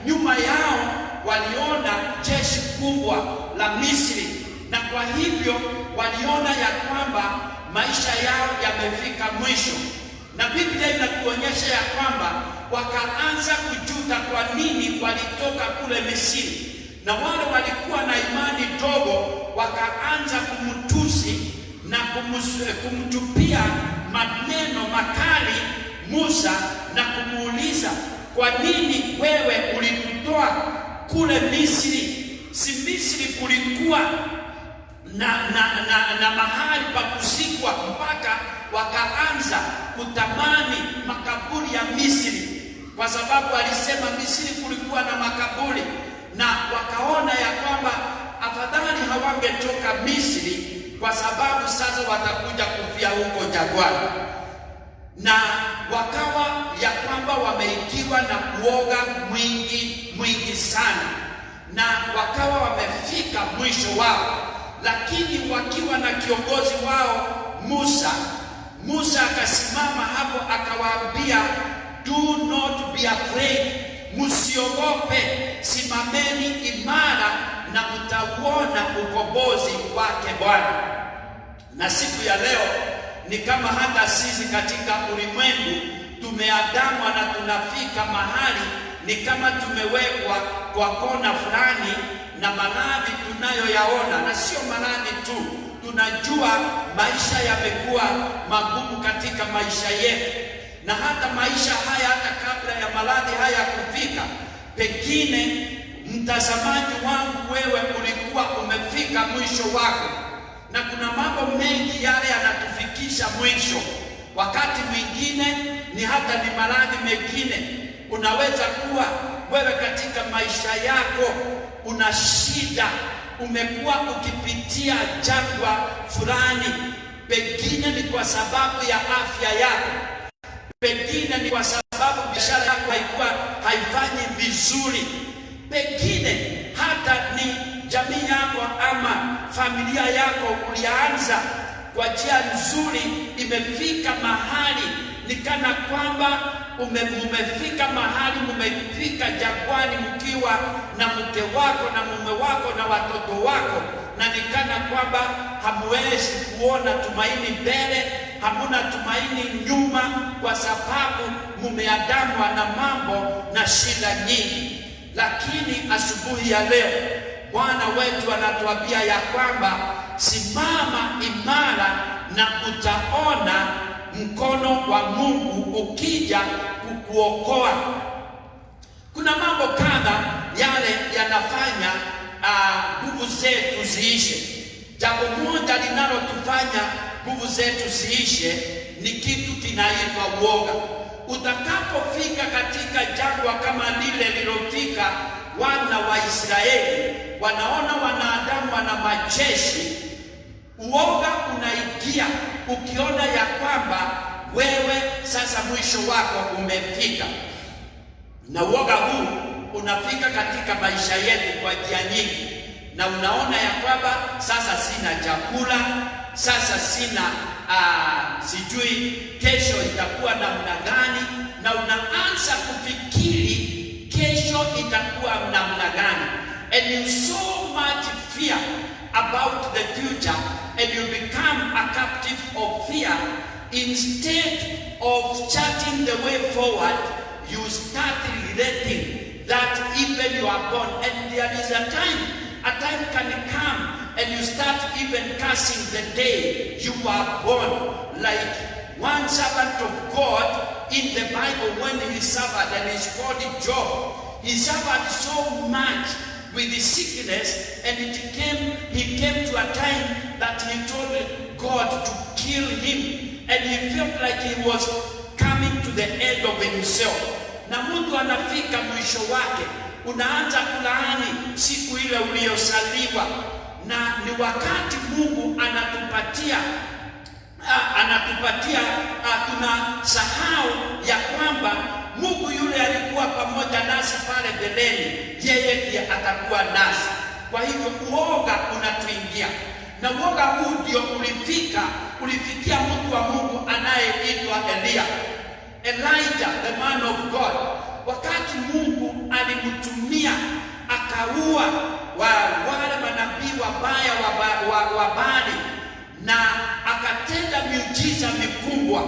Nyuma yao waliona jeshi kubwa la Misri, na kwa hivyo waliona ya kwamba maisha yao yamefika mwisho. Na Biblia inatuonyesha ya kwamba wakaanza kujuta kwa nini walitoka kule Misri, na wale walikuwa na imani ndogo wakaanza kumtusi na kumtupia maneno makali Musa, na kumuuliza, kwa nini wewe ulitutoa kule Misri? Si Misri kulikuwa na mahali pa kusikwa? Mpaka wakaanza kutamani makaburi ya Misri, kwa sababu alisema Misri kulikuwa na makaburi, na wakaona ya kwamba afadhali hawangetoka Misri, kwa sababu sasa watakuja kufia huko jangwani. Na wakawa ya kwamba wameikiwa na uoga mwingi sana, na wakawa wamefika mwisho wao. Lakini wakiwa na kiongozi wao Musa akasimama hapo akawaambia, do not be afraid, msiogope, simameni imara na mtauona ukombozi wake Bwana. Na siku ya leo ni kama hata sisi katika ulimwengu tumeandamwa na tunafika mahali ni kama tumewekwa kwa kona fulani na maradhi tunayoyaona, na sio maradhi tu, tunajua maisha yamekuwa magumu katika maisha yetu. Na hata maisha haya, hata kabla ya maradhi haya kufika, pengine mtazamaji wangu, wewe ulikuwa umefika mwisho wako, na kuna mambo mengi yale yanatufikisha mwisho. Wakati mwingine ni hata ni maradhi mengine. Unaweza kuwa wewe katika maisha yako una shida, umekuwa ukipitia jangwa fulani, pengine ni kwa sababu ya afya yako, pengine ni kwa sababu biashara yako haifanyi vizuri, pengine hata ni jamii yako ama familia yako ulianza kwa njia nzuri, imefika mahali ni kana kwamba mumefika mahali, mumefika jangwani mkiwa na mke wako na mume wako na watoto wako, na ni kana kwamba hamwezi kuona tumaini mbele, hamuna tumaini nyuma, kwa sababu mumeandamwa na mambo na shida nyingi. Lakini asubuhi ya leo Bwana wetu anatuambia ya kwamba simama imara na utaona mkono wa Mungu ukija kukuokoa. Kuna mambo kadha yale yanafanya nguvu zetu ziishe. Jambo moja linalotufanya nguvu zetu ziishe ni kitu kinaitwa uoga. Utakapofika katika jangwa kama lile lilofika wana wa Israeli, wanaona wanadamu wana majeshi, uoga unaingia, ukiona ya kwamba wewe sasa mwisho wako umefika. Na uoga huu unafika katika maisha yetu kwa njia nyingi, na unaona ya kwamba sasa sina chakula, sasa sina sijui kesho itakuwa namna gani, na unaanza kufikiri kesho itakuwa namna gani, and you so much fear about the future, and you become a captive of fear. Instead of charting the way forward, you start relating that even you are born, and there is a time can come, and you start even cursing the day you are born. Like one servant of God in the Bible, when he suffered, and he's called Job, he suffered so much with the sickness, and he came to a time that he told God to kill him, and he felt like he was coming to the end of himself. Na mtu anafika mwisho wake, unaanza kulaani siku ile uliyosaliwa, na ni wakati Mungu anatupatia tunasahau ya kwamba Mungu yule alikuwa pamoja nasi pale mbeleni, yeye ndiye atakuwa nasi. Kwa hivyo uoga unatuingia, na uoga huu ndio ulifikia mtu wa Mungu anayeitwa Elijah, the man of God. Wakati Mungu alimtumia akaua wale manabii wabaya wa Baali, na akatenda miujiza mikubwa,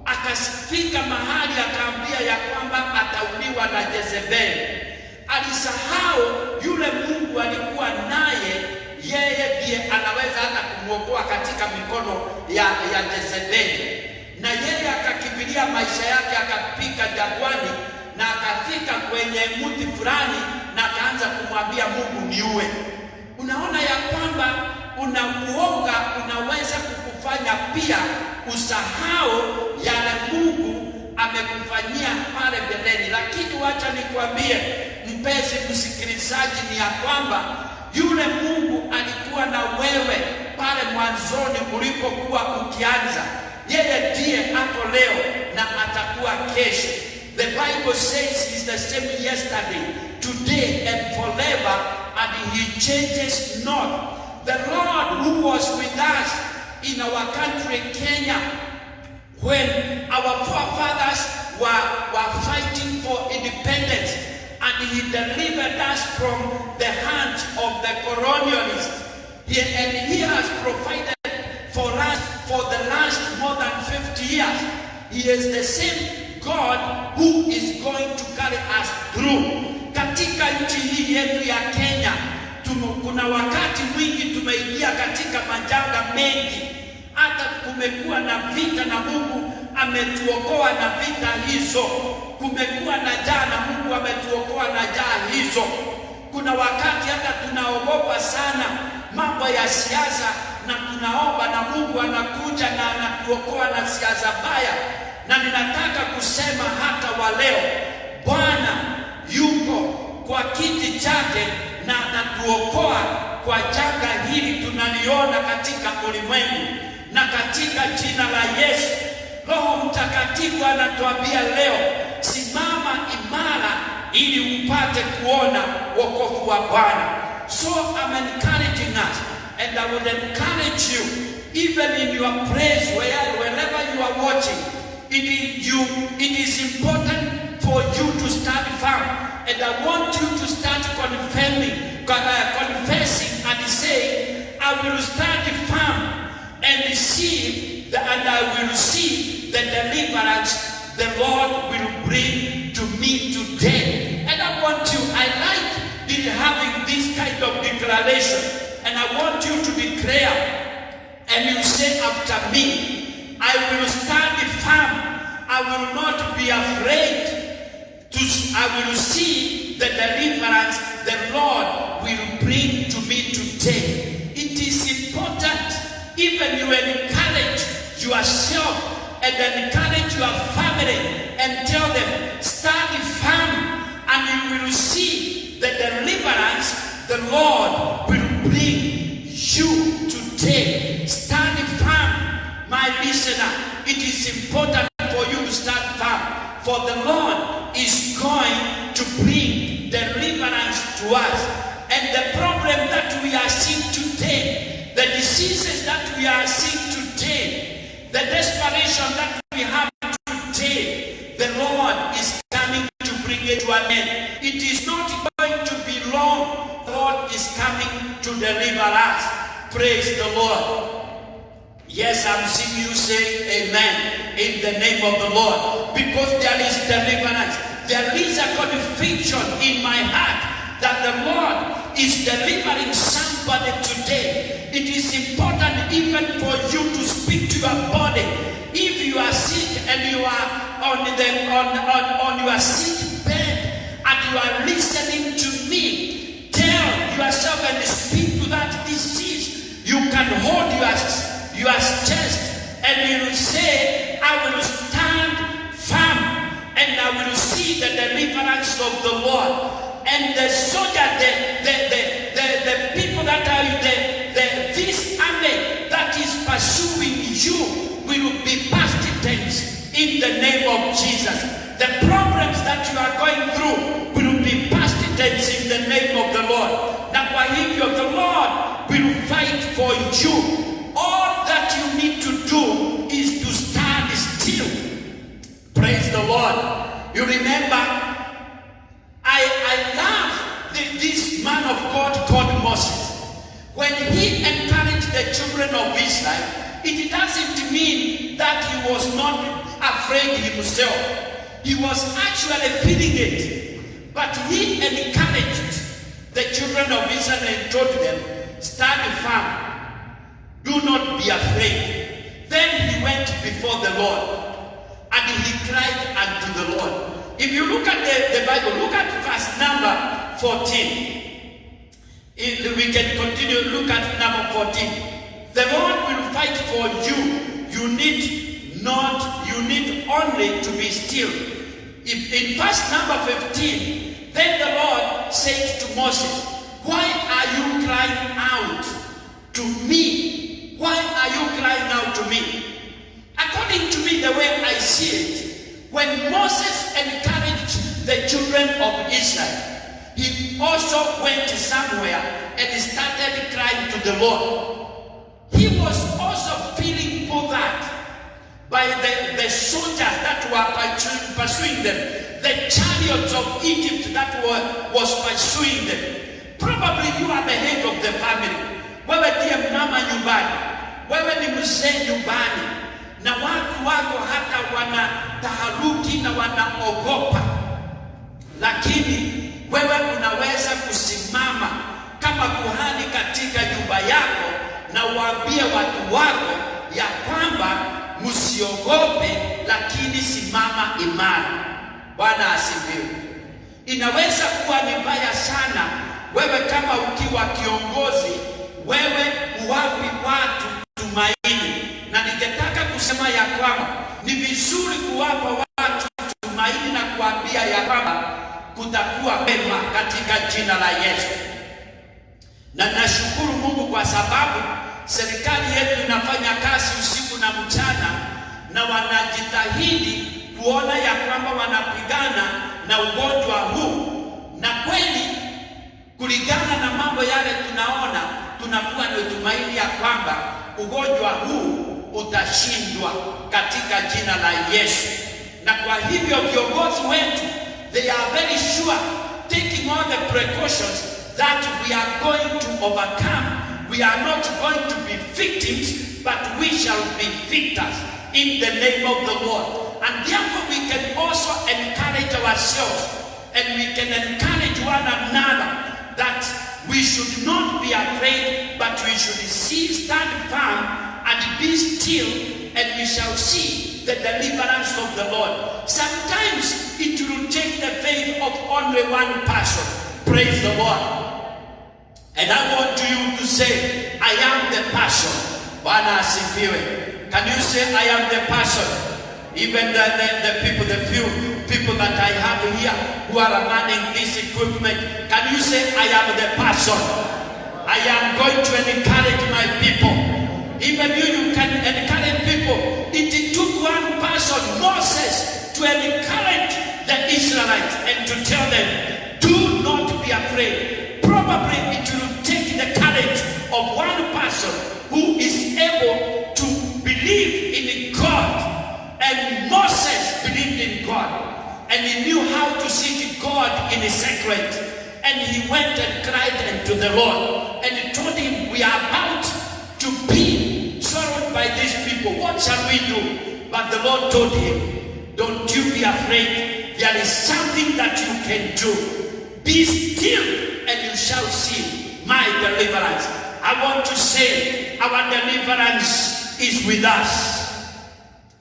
akafika mahali akaambia ya kwamba atauliwa na Jezebeli. Alisahau yule Mungu alikuwa naye, yeye ndiye anaweza hata kumuokoa katika mikono ya Jezebeli. Na yeye akakimbilia maisha yake, akapika jangwani, na akafika kwenye mti fulani, na akaanza kumwambia Mungu niue. Unaona ya kwamba uoga unaweza kukufanya pia usahau yale Mungu amekufanyia pale mbeleni. Lakini wacha nikwambie mpenzi msikilizaji, ni ya kwamba yule Mungu alikuwa na wewe pale mwanzoni ulipokuwa ukianza. Yeye ndiye hapo leo na atakuwa kesho. The Bible says he's the same yesterday, today and forever, and he changes not. The Lord who was with us in our country Kenya when our forefathers were fighting for independence, and he delivered us from the hands of the colonialists, and he has provided for us for the last more than 50 years. He is the same God who is going to carry us through. Katika nchi hii yetu ya Kenya, kuna wakati mwingi tumeingia katika majanga mengi, hata kumekuwa na vita na Mungu ametuokoa na vita hizo. Kumekuwa na njaa na Mungu ametuokoa na njaa hizo. Kuna wakati hata tunaogopa sana mambo ya siasa na tunaomba na Mungu anakuja na anatuokoa na siasa baya. Na ninataka kusema hata wa leo, Bwana yuko kwa kiti chake na anatuokoa kwa janga hili tunaliona katika ulimwengu, na katika jina la Yesu. Roho Mtakatifu anatuambia leo, simama imara ili upate kuona wokovu wa Bwana. So I'm encouraging us, and I would encourage you, even in your praise, wherever you are watching, it is important for you to stand firm. And I want you to start confessing and say, I will stand firm and I will see the deliverance the Lord will bring to me today. And I like having this kind of declaration, and I want you to declare, and you say after me, I will stand firm. I will not be afraid. I will see the deliverance the Lord will bring to me today. It is important, even you encourage yourself and encourage your family and tell them, stand firm, and you will see the deliverance the Lord will bring you today. Stand firm, my listener. It is important for you to stand firm, for the Lord is going to bring deliverance to us. And the problem that we are seeing today, the diseases that we are seeing today, the desperation that we have today, the Lord is coming to bring it to an end. It is not going to be long. The Lord is coming to deliver us. Praise the Lord. Yes, I'm seeing you say amen in the name of the Lord, because there is deliverance. There is a conviction in my heart that the Lord is delivering somebody today. It is important even for you to speak to your body. If you are sick and you are on your sick bed and you are listening to me, tell yourself and speak to that disease. You can hold your chest and you will say, I will stand firm and I will see the deliverance of the Lord. And the soldier, the people that are this army that is pursuing you will be past tense in the name of Jesus. The problems that you are going through will be past tense in the name of the Lord. Now, kwa hivyo, the Lord will fight for you. All that you need to do is to stand still. Praise the Lord. You remember, I love this man of God called Moses. When he encouraged the children of Israel, it doesn't mean that he was not afraid himself. He was actually feeling it. But he encouraged the children of Israel and told them, stand firm. Do not be afraid. Then he went before the Lord and he cried unto the Lord. If you look at the Bible, look at verse number 14. We can continue, look at number 14. The Lord will fight for you. You need only to be still. In verse number 15, then the Lord said to Moses, why are you crying out to me? Why are you crying out to me? According to me, the way I see it, when Moses encouraged the children of Israel, he also went somewhere and started crying to the Lord. He was also feeling bothered by the soldiers that were pursuing them, the chariots of Egypt that was pursuing them. Probably you are the head of the family. Wewe ndiye mama nyumbani, wewe ni mzee nyumbani, na watu hata wana taharuki na wanaogopa. Lakini wewe unaweza kusimama kama kuhani katika nyumba yako na uambie watu wako ya kwamba msiogope, lakini simama imara. Bwana asifiwe. Inaweza kuwa ni mbaya sana wewe kama ukiwa kiongozi wewe uwapi watu tumaini. Na ningetaka kusema ya kwamba ni vizuri kuwapa watu tumaini na kuambia ya kwamba kutakuwa mema katika jina la Yesu. Na nashukuru Mungu kwa sababu serikali yetu inafanya kazi usiku na mchana, na wanajitahidi kuona ya kwamba wanapigana na ugonjwa huu. Na kweli kulingana na mambo yale tunaona, tunakuwa na tumaini ya kwamba ugonjwa huu utashindwa katika jina la Yesu. Na kwa hivyo viongozi wetu, they are very sure, taking all the precautions, that we are going to overcome. We are not going to be victims, but we shall be victors in the name of the Lord. And therefore we can also encourage ourselves, and we can encourage one another that we should not be afraid, but we should stand firm and be still, and we shall see the deliverance of the Lord. Sometimes it will take the faith of only one person. Praise the Lord. And I want you to say, I am the person. Bwana asifiwe. Can you say, I am the person? Even the people, the few people that I have here who are manning this equipment, can you say, I am the person? I am going to encourage my people. Even you can encourage people. It took one person, Moses, to encourage the Israelites and to tell them, do not be afraid. Probably it will take the courage of one person who is able to believe in God. And Moses believed in God, and he knew how to seek God in a secret. And he went and cried unto the Lord, and he told him, we are about to be swallowed by these people. What shall we do? But the Lord told him, don't you be afraid. There is something that you can do. Be still, and you shall see my deliverance. I want to say, our deliverance is with us.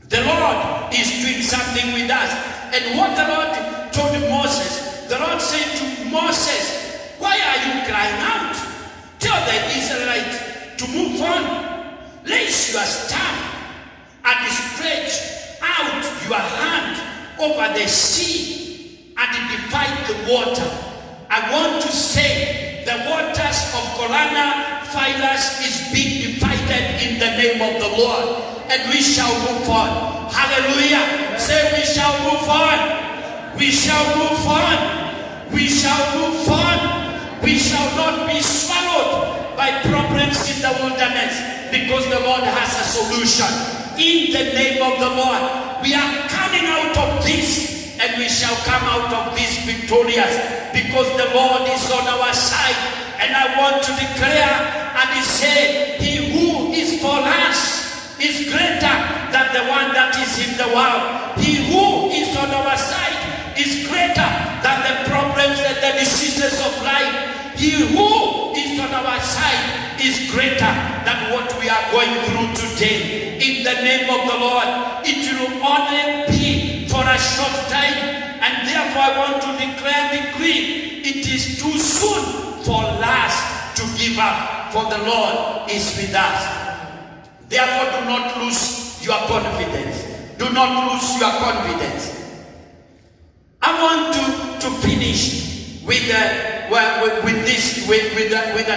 The Lord is doing something with us. And what the Lord told Moses, the Lord said to Moses, why are you crying out? Tell the Israelites to move on. Raise your staff and stretch out your hand over the sea and divide the water. I want to say the waters of coronavirus is being divided in the name of the Lord. And we shall move on. Hallelujah. Say, we shall move on. We shall move on. We shall move on. We shall not be swallowed by problems in the wilderness, because the Lord has a solution. In the name of the Lord, we are coming out of this, and we shall come out of this victorious, because the Lord is on our side. And I want to declare and say, he who is for us is greater than the one that is in the world. He who is on our side is greater than the problems and the diseases of life. He who is on our side is greater than what we are going through today. In the name of the Lord, it will only be for a short time, and therefore I want to declare and decree, it is too soon for us to give up, for the Lord is with us. Therefore, do not lose your confidence. Do not lose your confidence. I want to finish with a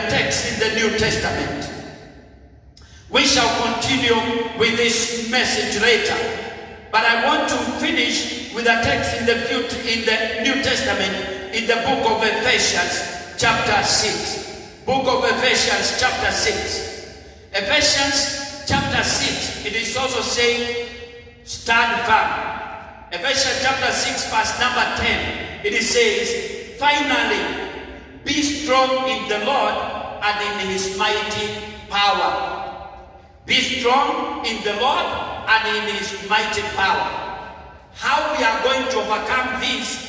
text in the New Testament. We shall continue with this message later, but I want to finish with a text in the New Testament, in the book of Ephesians, chapter 6. Book of Ephesians, chapter 6. Ephesians chapter 6, it is also saying, stand firm. Ephesians chapter 6, verse number 10, it says, finally, be strong in the Lord and in his mighty power. Be strong in the Lord and in his mighty power. How we are going to overcome this,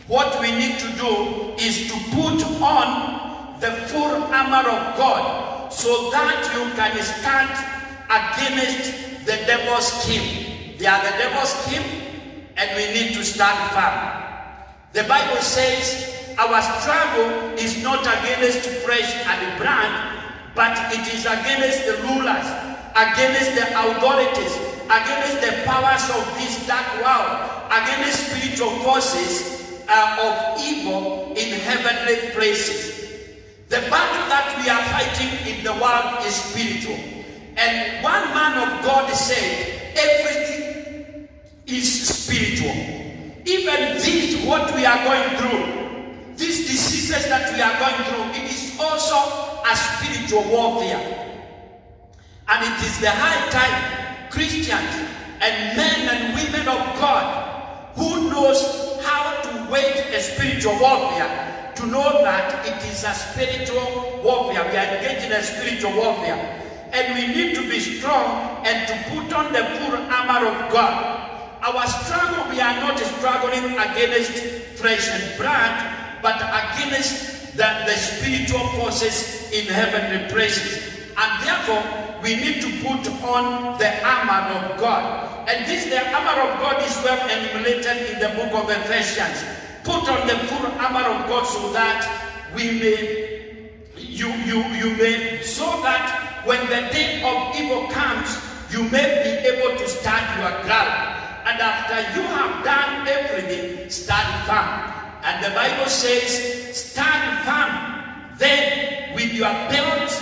what we need to do is to put on the full armor of God, so that you can stand against the devil's scheme. They are the devil's scheme, and we need to stand firm. The Bible says our struggle is not against flesh and blood, but it is against the rulers, against the authorities, against the powers of this dark world, against spiritual forces of evil in heavenly places. The battle that we are fighting in the world is spiritual. And one man of God said, everything is spiritual. Even this, what we are going through, these diseases that we are going through, it is also a spiritual warfare. And it is the high time Christians and men and women of God who knows how to wage a spiritual warfare, to know that it is a spiritual warfare. We are engaged in a spiritual warfare. And we need to be strong and to put on the full armor of God. Our struggle, we are not struggling against flesh and blood, but against the spiritual forces in heavenly places. And therefore, we need to put on the armor of God. And this, the armor of God, is well enumerated in the book of Ephesians. Put on the full armor of God so that we may, so that when the day of evil comes, you may be able to stand your ground. And after you have done everything, stand firm. And the Bible says, stand firm, then with your belt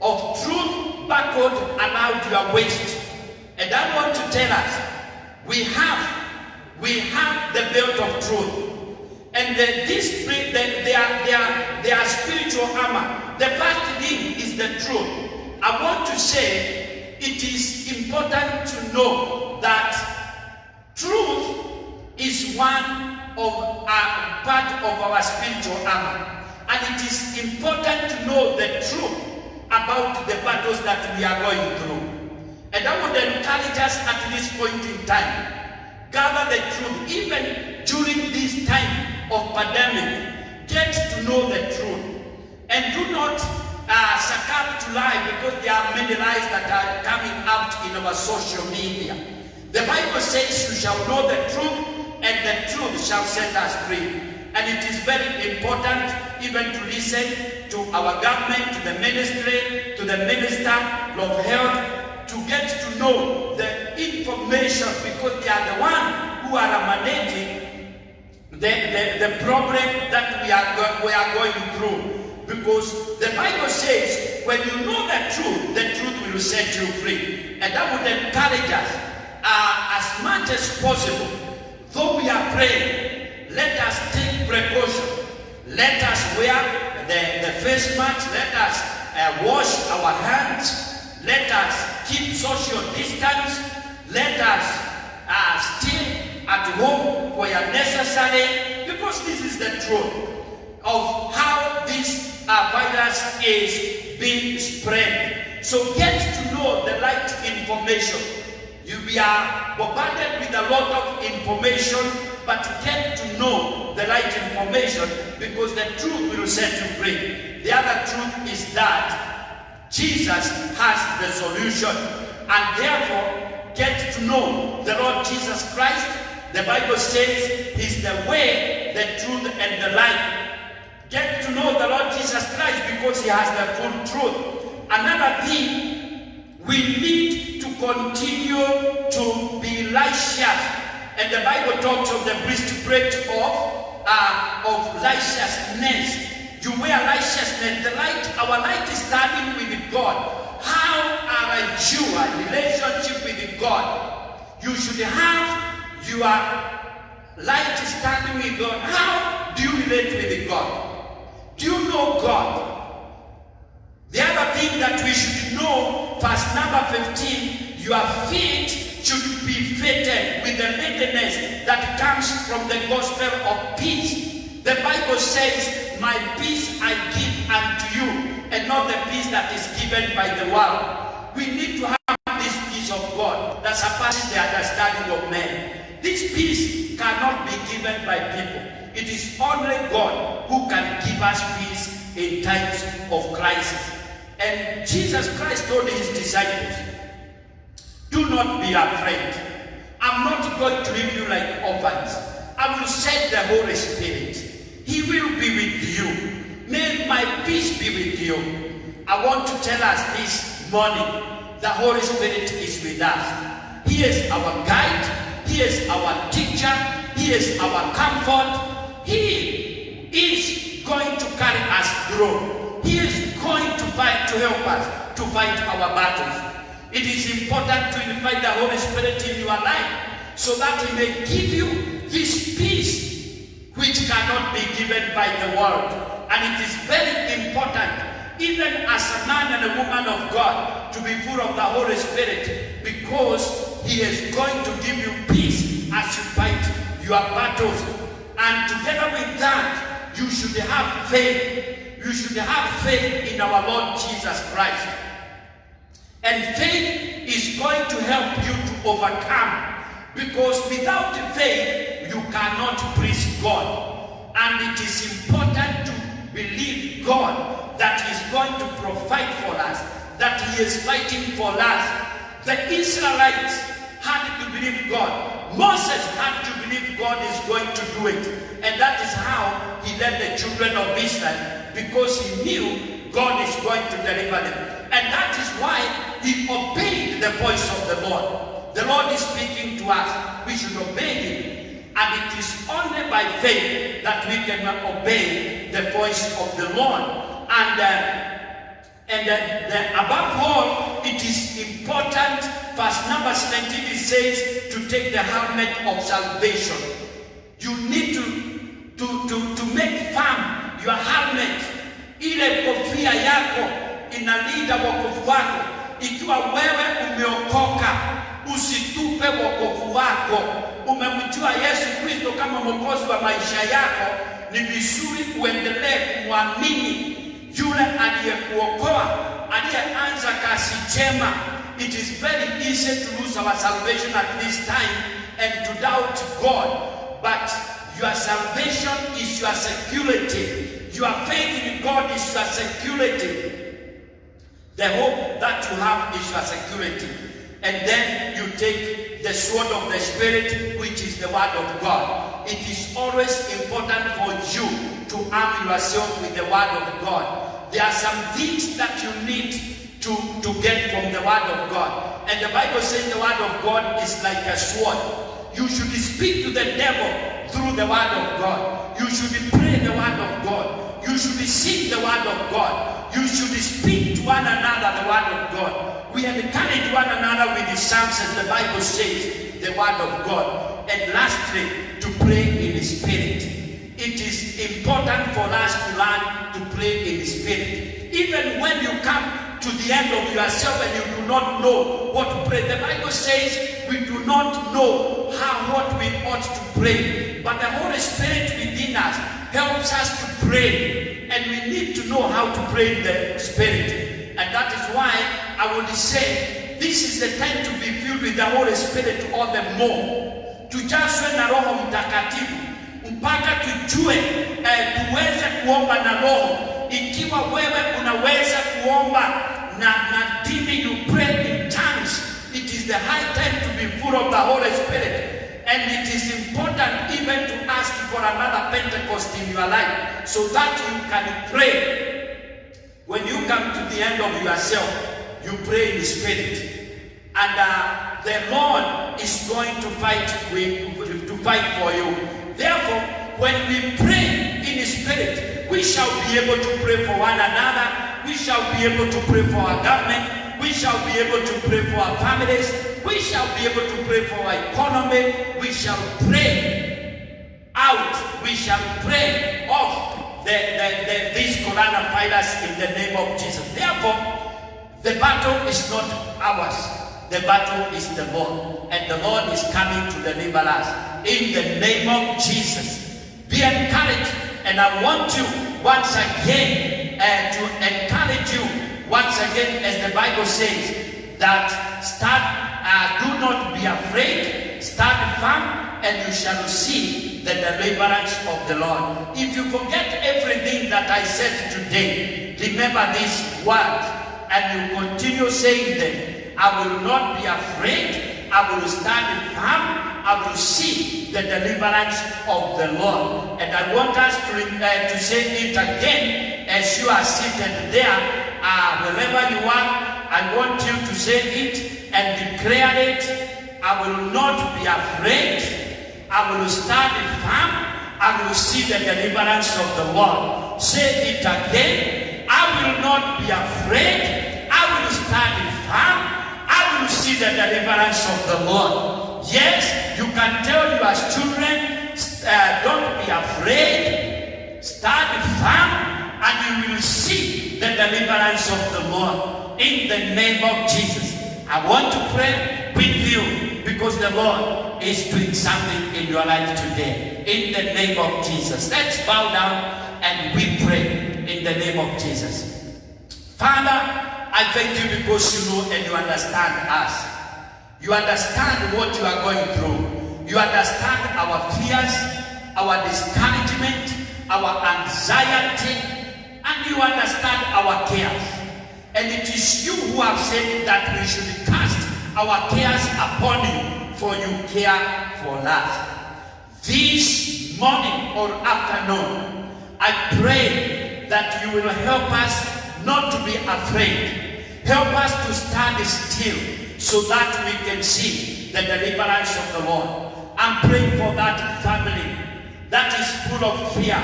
of truth buckled around your waist. And I want to tell us, we have the belt of truth. And their spiritual armor. The first thing is the truth. I want to say, it is important to know that truth is one of a part of our spiritual armor. And it is important to know the truth about the battles that we are going through. And I would encourage us at this point in time, gather the truth. Even during this time of pandemic, get to know the truth. And do not succumb to lie, because there are many lies that are coming out in our social media. The Bible says you shall know the truth, and the truth shall set us free. And it is very important even to listen to our government, to the ministry, to the minister of health, to get to know the information, because they are the ones who are emanating the problem that we are going through. Because the Bible says, when you know the truth will set you free. And I would encourage us, as much as possible, though we are praying, let us take precaution. Let us wear the face mask. Let us wash our hands. Let us keep social distance. Let us stay at home where necessary, because this is the truth of how this virus is being spread. So get to know the right information. We are bombarded with a lot of information, but get to know the right information, because the truth will set you free. The other truth is that Jesus has the solution, and therefore get to know the Lord Jesus Christ. The Bible says He's the way, the truth, and the life. Get to know the Lord Jesus Christ, because He has the full truth. Another thing, we need to continue to be righteous. And the Bible talks of the breastplate of righteousness. You wear righteousness. The light, our light is standing with God. How are you in relationship with God? You should have your light standing with God. How do you relate with God? Do you know God? The other thing that we should know, verse number 15, your feet should be fitted with the readiness that comes from the gospel of peace. The Bible says, my peace I give unto you, and not the peace that is given by the world. We need to have this peace of God that surpasses the understanding of men. This peace cannot be given by people. It is only God who can give us peace in times of crisis. And Jesus Christ told His disciples, do not be afraid. I'm not going to leave you like orphans. I will send the Holy Spirit. He will be with you. May my peace be with you. I want to tell us this morning, the Holy Spirit is with us. He is our guide. He is our teacher. He is our comfort. He is going to carry us through. He is going to fight to help us to fight our battles. It is important to invite the Holy Spirit in your life so that He may give you this peace which cannot be given by the world. And it is very important, even as a man and a woman of God, to be full of the Holy Spirit, because He is going to give you peace as you fight your battles. And together with that, you should have faith. You should have faith in our Lord Jesus Christ. And faith is going to help you to overcome, because without faith, you cannot please God. And it is important to believe God that He is going to provide for us, that He is fighting for us. The Israelites had to believe God. Moses had to believe God is going to do it. And that is how he led the children of Israel, because he knew God is going to deliver them. And that is why he obeyed the voice of the Lord. The Lord is speaking to us. We should obey Him. And it is only by faith that we can obey the voice of the Lord. And above all, it is important, verse number 17, it says, to take the helmet of salvation. You need to make firm your helmet. Ile kofia yako inalinda wokovu wako. Ikiwa wewe umeokoka, usitupe wokovu wako. Umemjua Yesu Kristo kama mwokozi wa maisha yako, ni vizuri uendelee kumwamini yule aliyekuokoa, aliyeanza kazi njema. It is very easy to lose our salvation at this time and to doubt God. But your salvation is your security. Your faith in God is your security. The hope that you have is your security. And then you take the sword of the Spirit, which is the word of God. It is always important for you to arm yourself with the word of God. There are some things that you need to get from the word of God. And the Bible says the word of God is like a sword. You should speak to the devil through the word of God. You should pray the word of God. You should sing the word of God. You should speak to one another the word of God. We encourage one another with the psalms, as the Bible says, the word of God. And lastly, to pray in the Spirit. It is important for us to learn to pray in the Spirit. Even when you come to the end of yourself and you do not know what to pray. The Bible says we do not know what we ought to pray. But the Holy Spirit within us helps us to pray. And we need to know how to pray in the Spirit. And that is why I would say this is the time to be filled with the Holy Spirit all the more. Tujazwe na Roho Mtakatifu mpaka tujue tuweze kuomba na Roho. Ikiwa wewe unaweza kuomba na dini, you pray in tongues, it is the high time to be full of the Holy Spirit. And it is important even to ask for another Pentecost in your life, so that you can pray. When you come to the end of yourself, you pray in the Spirit. And the Lord is going to fight for you. Therefore, when we pray in the Spirit, we shall be able to pray for one another. We shall be able to pray for our government. We shall be able to pray for our families. We shall be able to pray for our economy. We shall pray out. We shall pray off this coronavirus in the name of Jesus. Therefore, the battle is not ours. The battle is the Lord. And the Lord is coming to deliver us. In the name of Jesus. Be encouraged. And I want you once again to encourage you once again, as the Bible says, that do not be afraid, stand firm, and you shall see the deliverance of the Lord. If you forget everything that I said today, remember these words, and you continue saying them. I will not be afraid, I will stand firm, I will see the deliverance of the Lord. And I want us to say it again as you are seated there. wherever you are, I want you to say it and declare it. I will not be afraid. I will stand firm. I will see the deliverance of the Lord. Say it again. I will not be afraid. I will stand firm. I will see the deliverance of the Lord. Yes, you can tell your children, don't be afraid. Stand firm and you will see the deliverance of the Lord in the name of Jesus. I want to pray with you because the Lord is doing something in your life today. In the name of Jesus. Let's bow down and we pray in the name of Jesus. Father, I thank you because you know and you understand us. You understand what you are going through. You understand our fears, our discouragement, our anxiety, and you understand our cares. And it is you who have said that we should cast our cares upon you, for you care for us. This morning or afternoon, I pray that you will help us not to be afraid. Help us to stand still so that we can see the deliverance of the Lord. I'm praying for that family that is full of fear.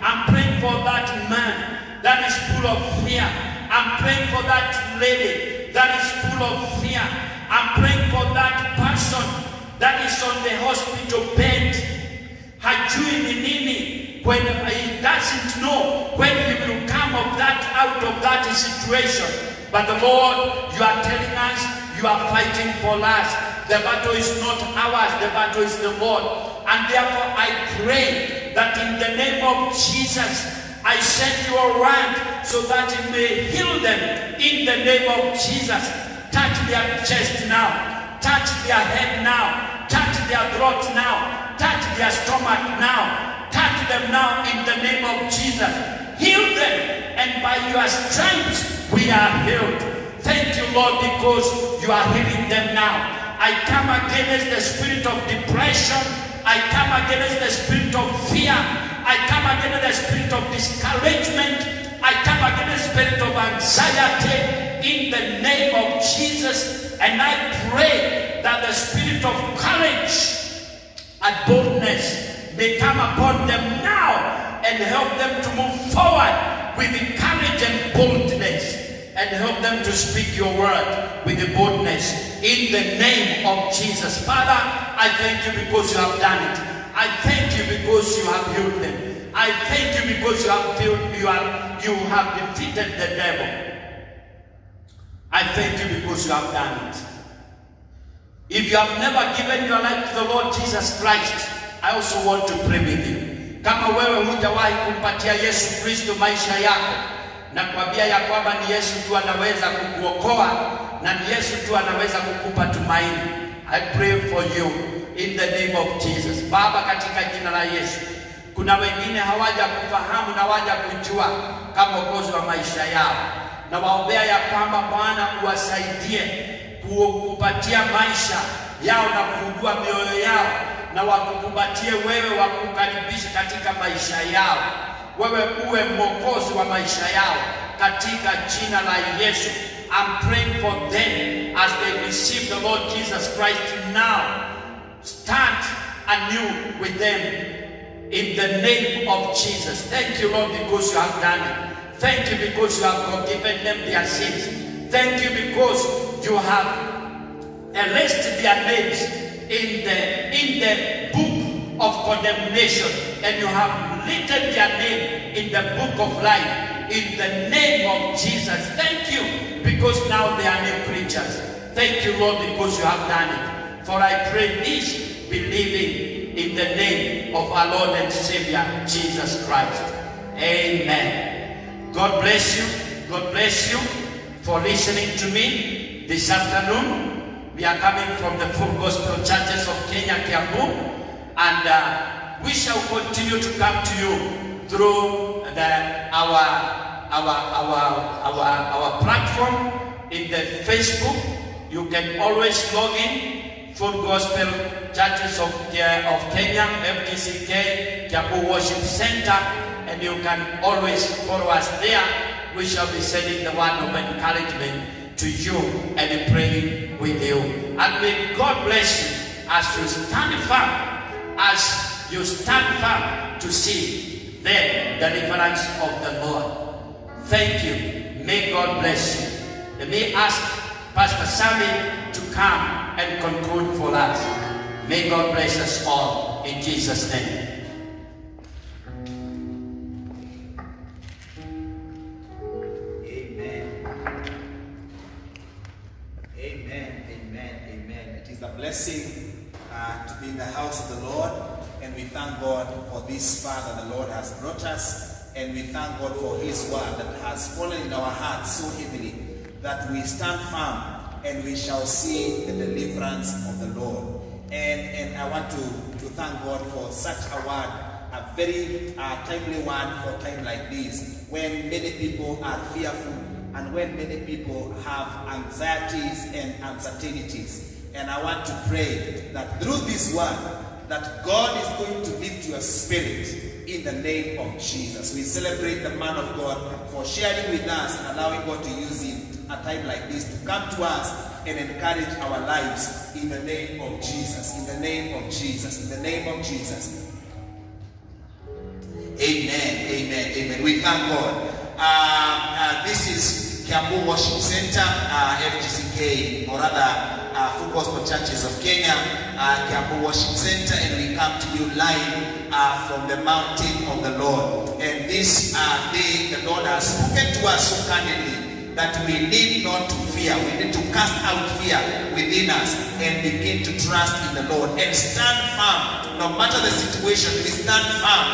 I'm praying for that man that is full of fear. I'm praying for that lady that is full of fear. I'm praying for that person that is on the hospital bed. Hajui ni nini when he doesn't know when he will come out of that situation. But the Lord, you are telling us you are fighting for us. The battle is not ours, the battle is the Lord. And therefore I pray that in the name of Jesus, I send your word so that it may heal them in the name of Jesus. Touch their chest now. Touch their head now. Touch their throat now. Touch their stomach now. Touch them now in the name of Jesus. Heal them, and by your stripes we are healed. Thank you, Lord, because you are healing them now. I come against the spirit of depression. I come against the spirit of fear. I come against the spirit of discouragement. I come against the spirit of anxiety in the name of Jesus. And I pray that the spirit of courage and boldness may come upon them now and help them to move forward with the courage and boldness, and help them to speak your word with the boldness in the name of Jesus. Father, I thank you because you have done it. I thank you because you have healed them. I thank you because you have defeated the devil. I thank you because you have done it. If you have never given your life to the Lord Jesus Christ, I also want to pray with you. Kama wewe hujawahi kumpatia Yesu Kristo maisha yako, na kuambia ya kwamba ni Yesu tu anaweza kukuokoa na ni Yesu tu anaweza kukupa tumaini, I pray for you in the name of Jesus. Baba, katika jina la Yesu, kuna wengine hawaja kufahamu na hawaja kujua kama Mwokozi wa maisha yao, na waombea ya kwamba Bwana uwasaidie kukupatia maisha yao na kufungua mioyo yao, na wakukumbatie wewe, wakukaribisha katika maisha yao. Wewe uwe Mwokozi wa maisha yao katika jina la Yesu. I'm praying for them as they receive the Lord Jesus Christ now. Start anew with them in the name of Jesus. Thank you, Lord, because you have done it. Thank you because you have forgiven them their sins. Thank you because you have erased their names in the book of condemnation, and you have written their name in the book of life. In the name of Jesus. Thank you because now they are new creatures. Thank you, Lord, because you have done it. For I pray this, believing in the name of our Lord and Savior, Jesus Christ. Amen. God bless you. God bless you for listening to me this afternoon. We are coming from the Full Gospel Churches of Kenya, Kiambu, and we shall continue to come to you through our platform in the Facebook. You can always log in, Full Gospel Churches of Kenya, FGCK, Kiambu Worship Center, and you can always follow us there. we shall be sending the word of encouragement to you and praying with you. And may God bless you as you stand firm to see the deliverance of the Lord. Thank you. May God bless you. Let me ask Pastor Sammy to come and conclude for us. May God bless us all in Jesus' name. Amen. It is a blessing to be in the house of the Lord, and we thank God for this far that the Lord has brought us, and we thank God for His word that has fallen in our hearts so heavily that we stand firm and we shall see the deliverance of the Lord. And I want to thank God for such a word, a very timely word for a time like this, when many people are fearful and when many people have anxieties and uncertainties. And I want to pray that through this word, that God is going to lift your spirit in the name of Jesus. We celebrate the man of God for sharing with us and allowing God to use him a time like this to come to us and encourage our lives in the name of Jesus. In the name of Jesus. In the name of Jesus. Amen. We thank God. This is Kiambu Worship Center, FGCK, or rather Full Gospel Churches of Kenya, Kiambu Worship Center, and we come to you live from the mountain of the Lord. And this day, the Lord has spoken to us so candidly that we need not to fear. We need to cast out fear within us and begin to trust in the Lord and stand firm. No matter the situation, we stand firm.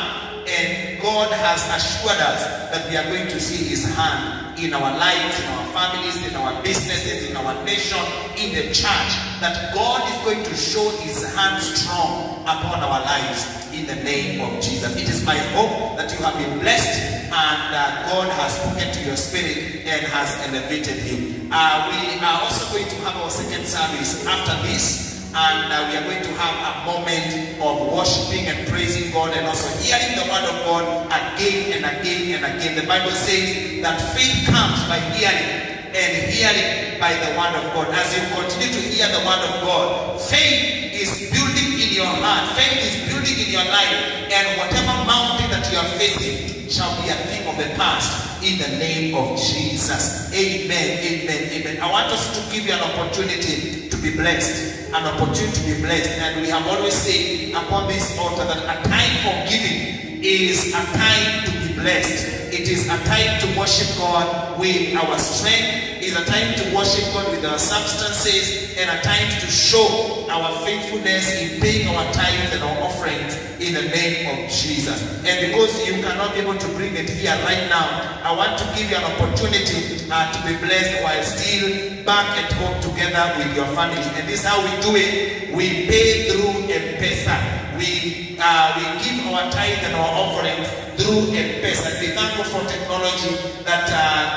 And God has assured us that we are going to see His hand in our lives, in our families, in our businesses, in our nation, in the church. That God is going to show His hand strong upon our lives in the name of Jesus. It is my hope that you have been blessed and God has spoken to your spirit and has elevated you. We are also going to have our second service after this. And we are going to have a moment of worshiping and praising God and also hearing the word of God again and again and again. The Bible says that faith comes by hearing and hearing by the word of God. As you continue to hear the word of God, faith is building in your heart. Faith is building in your life. And whatever mountain that you are facing shall be a thing of the past in the name of Jesus. Amen. I want us to give you an opportunity to be blessed. An opportunity to be blessed. And we have always said upon this altar that a time for giving is a time to be blessed. It is a time to worship God with our strength. It is a time to worship God with our substances, and a time to show our faithfulness in paying our tithes and our offerings in the name of Jesus. And because you cannot be able to bring it here right now, I want to give you an opportunity to be blessed while still back at home together with your family. And this is how we do it. We pay through M-Pesa. We give our tithes and our offerings through M-Pesa. We thank God for technology that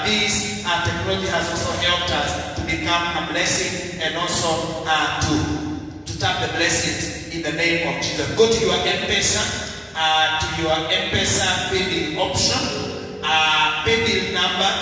this technology has also helped us to become a blessing and also to tap the blessings in the name of Jesus. Go to your M-Pesa, to your M-Pesa paybill option, paybill number.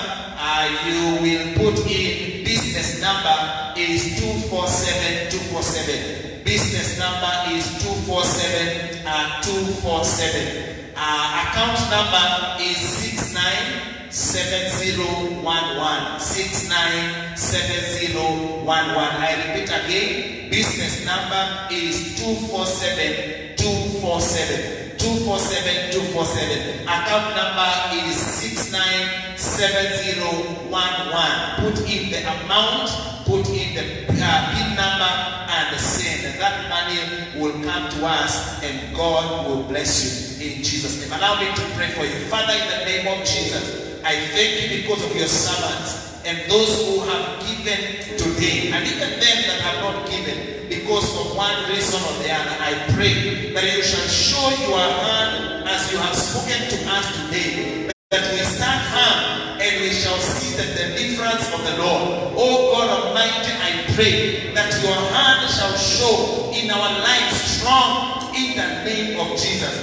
You will put in business number is 247247. Business number is 247247. Account number is 697011. 697011. I repeat again. Business number is 247247. 247247. Account number is 697011. Put in the amount, put in the PIN number, and send. That money will come to us, and God will bless you in Jesus' name. Allow me to pray for you. Father, in the name of Jesus, I thank you because of your servants and those who have given today, and even them that have not given because of one reason or the other. I pray that you shall show your hand as you have spoken to us today, that we stand firm and we shall see the deliverance of the Lord. Oh God Almighty, I pray that your hand shall show in our lives strong in the name of Jesus.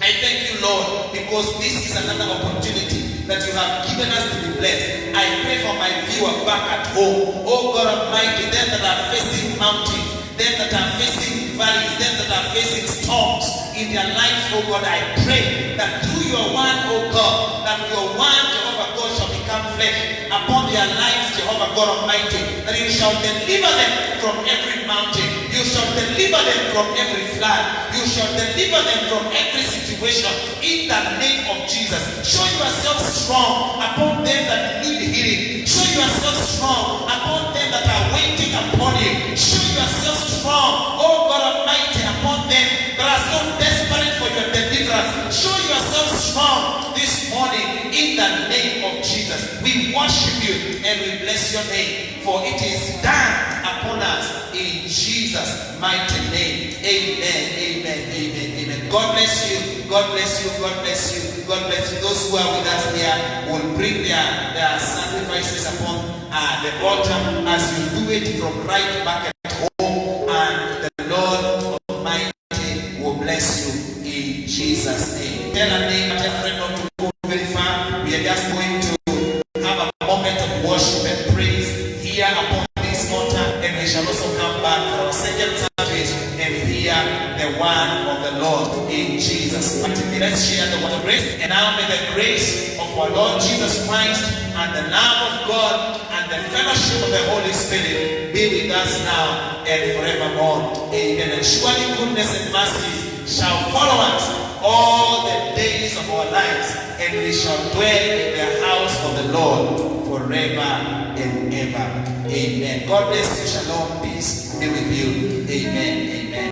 I thank you, Lord, because this is another opportunity that you have given us to be blessed. I pray for my viewer back at home. Oh God Almighty, them that are facing mountains, them that are facing valleys, them that are facing storms in their lives, oh God, I pray that through your word, oh God, that your word, Jehovah God, shall become flesh upon their lives, Jehovah God Almighty, that you shall deliver them from every mountain, you shall deliver them from every flood, you shall deliver them from every situation in the name of Jesus. Show yourself strong upon them that need healing. Show yourself strong upon them that are waiting upon you. Show yourself strong, oh God Almighty, upon them that are so desperate for your deliverance. Show yourself strong this morning in the name of Jesus. We worship you and we bless your name, for it is done upon us in Jesus' mighty name. Amen, amen, amen, amen. God bless you, God bless you, God bless you, God bless you. Those who are with us here will bring their sacrifices upon the altar as you do it from right back at home, and the Lord Almighty will bless you in Jesus' name. Tell a neighbor, tell a friend not to go very far. We are just going to have a moment of worship and praise here upon this altar, and we shall also come back for our second service and hear the word of the Lord in Jesus' mighty name. Let's share the word of grace. And now may the grace of our Lord Jesus Christ and the love of God and the fellowship of the Holy Spirit be with us now and forevermore. Amen. And surely goodness and mercy shall follow us all the days of our lives, and we shall dwell in the house of the Lord forever and ever. Amen. God bless you. Shalom. Peace be with you. Amen. Amen.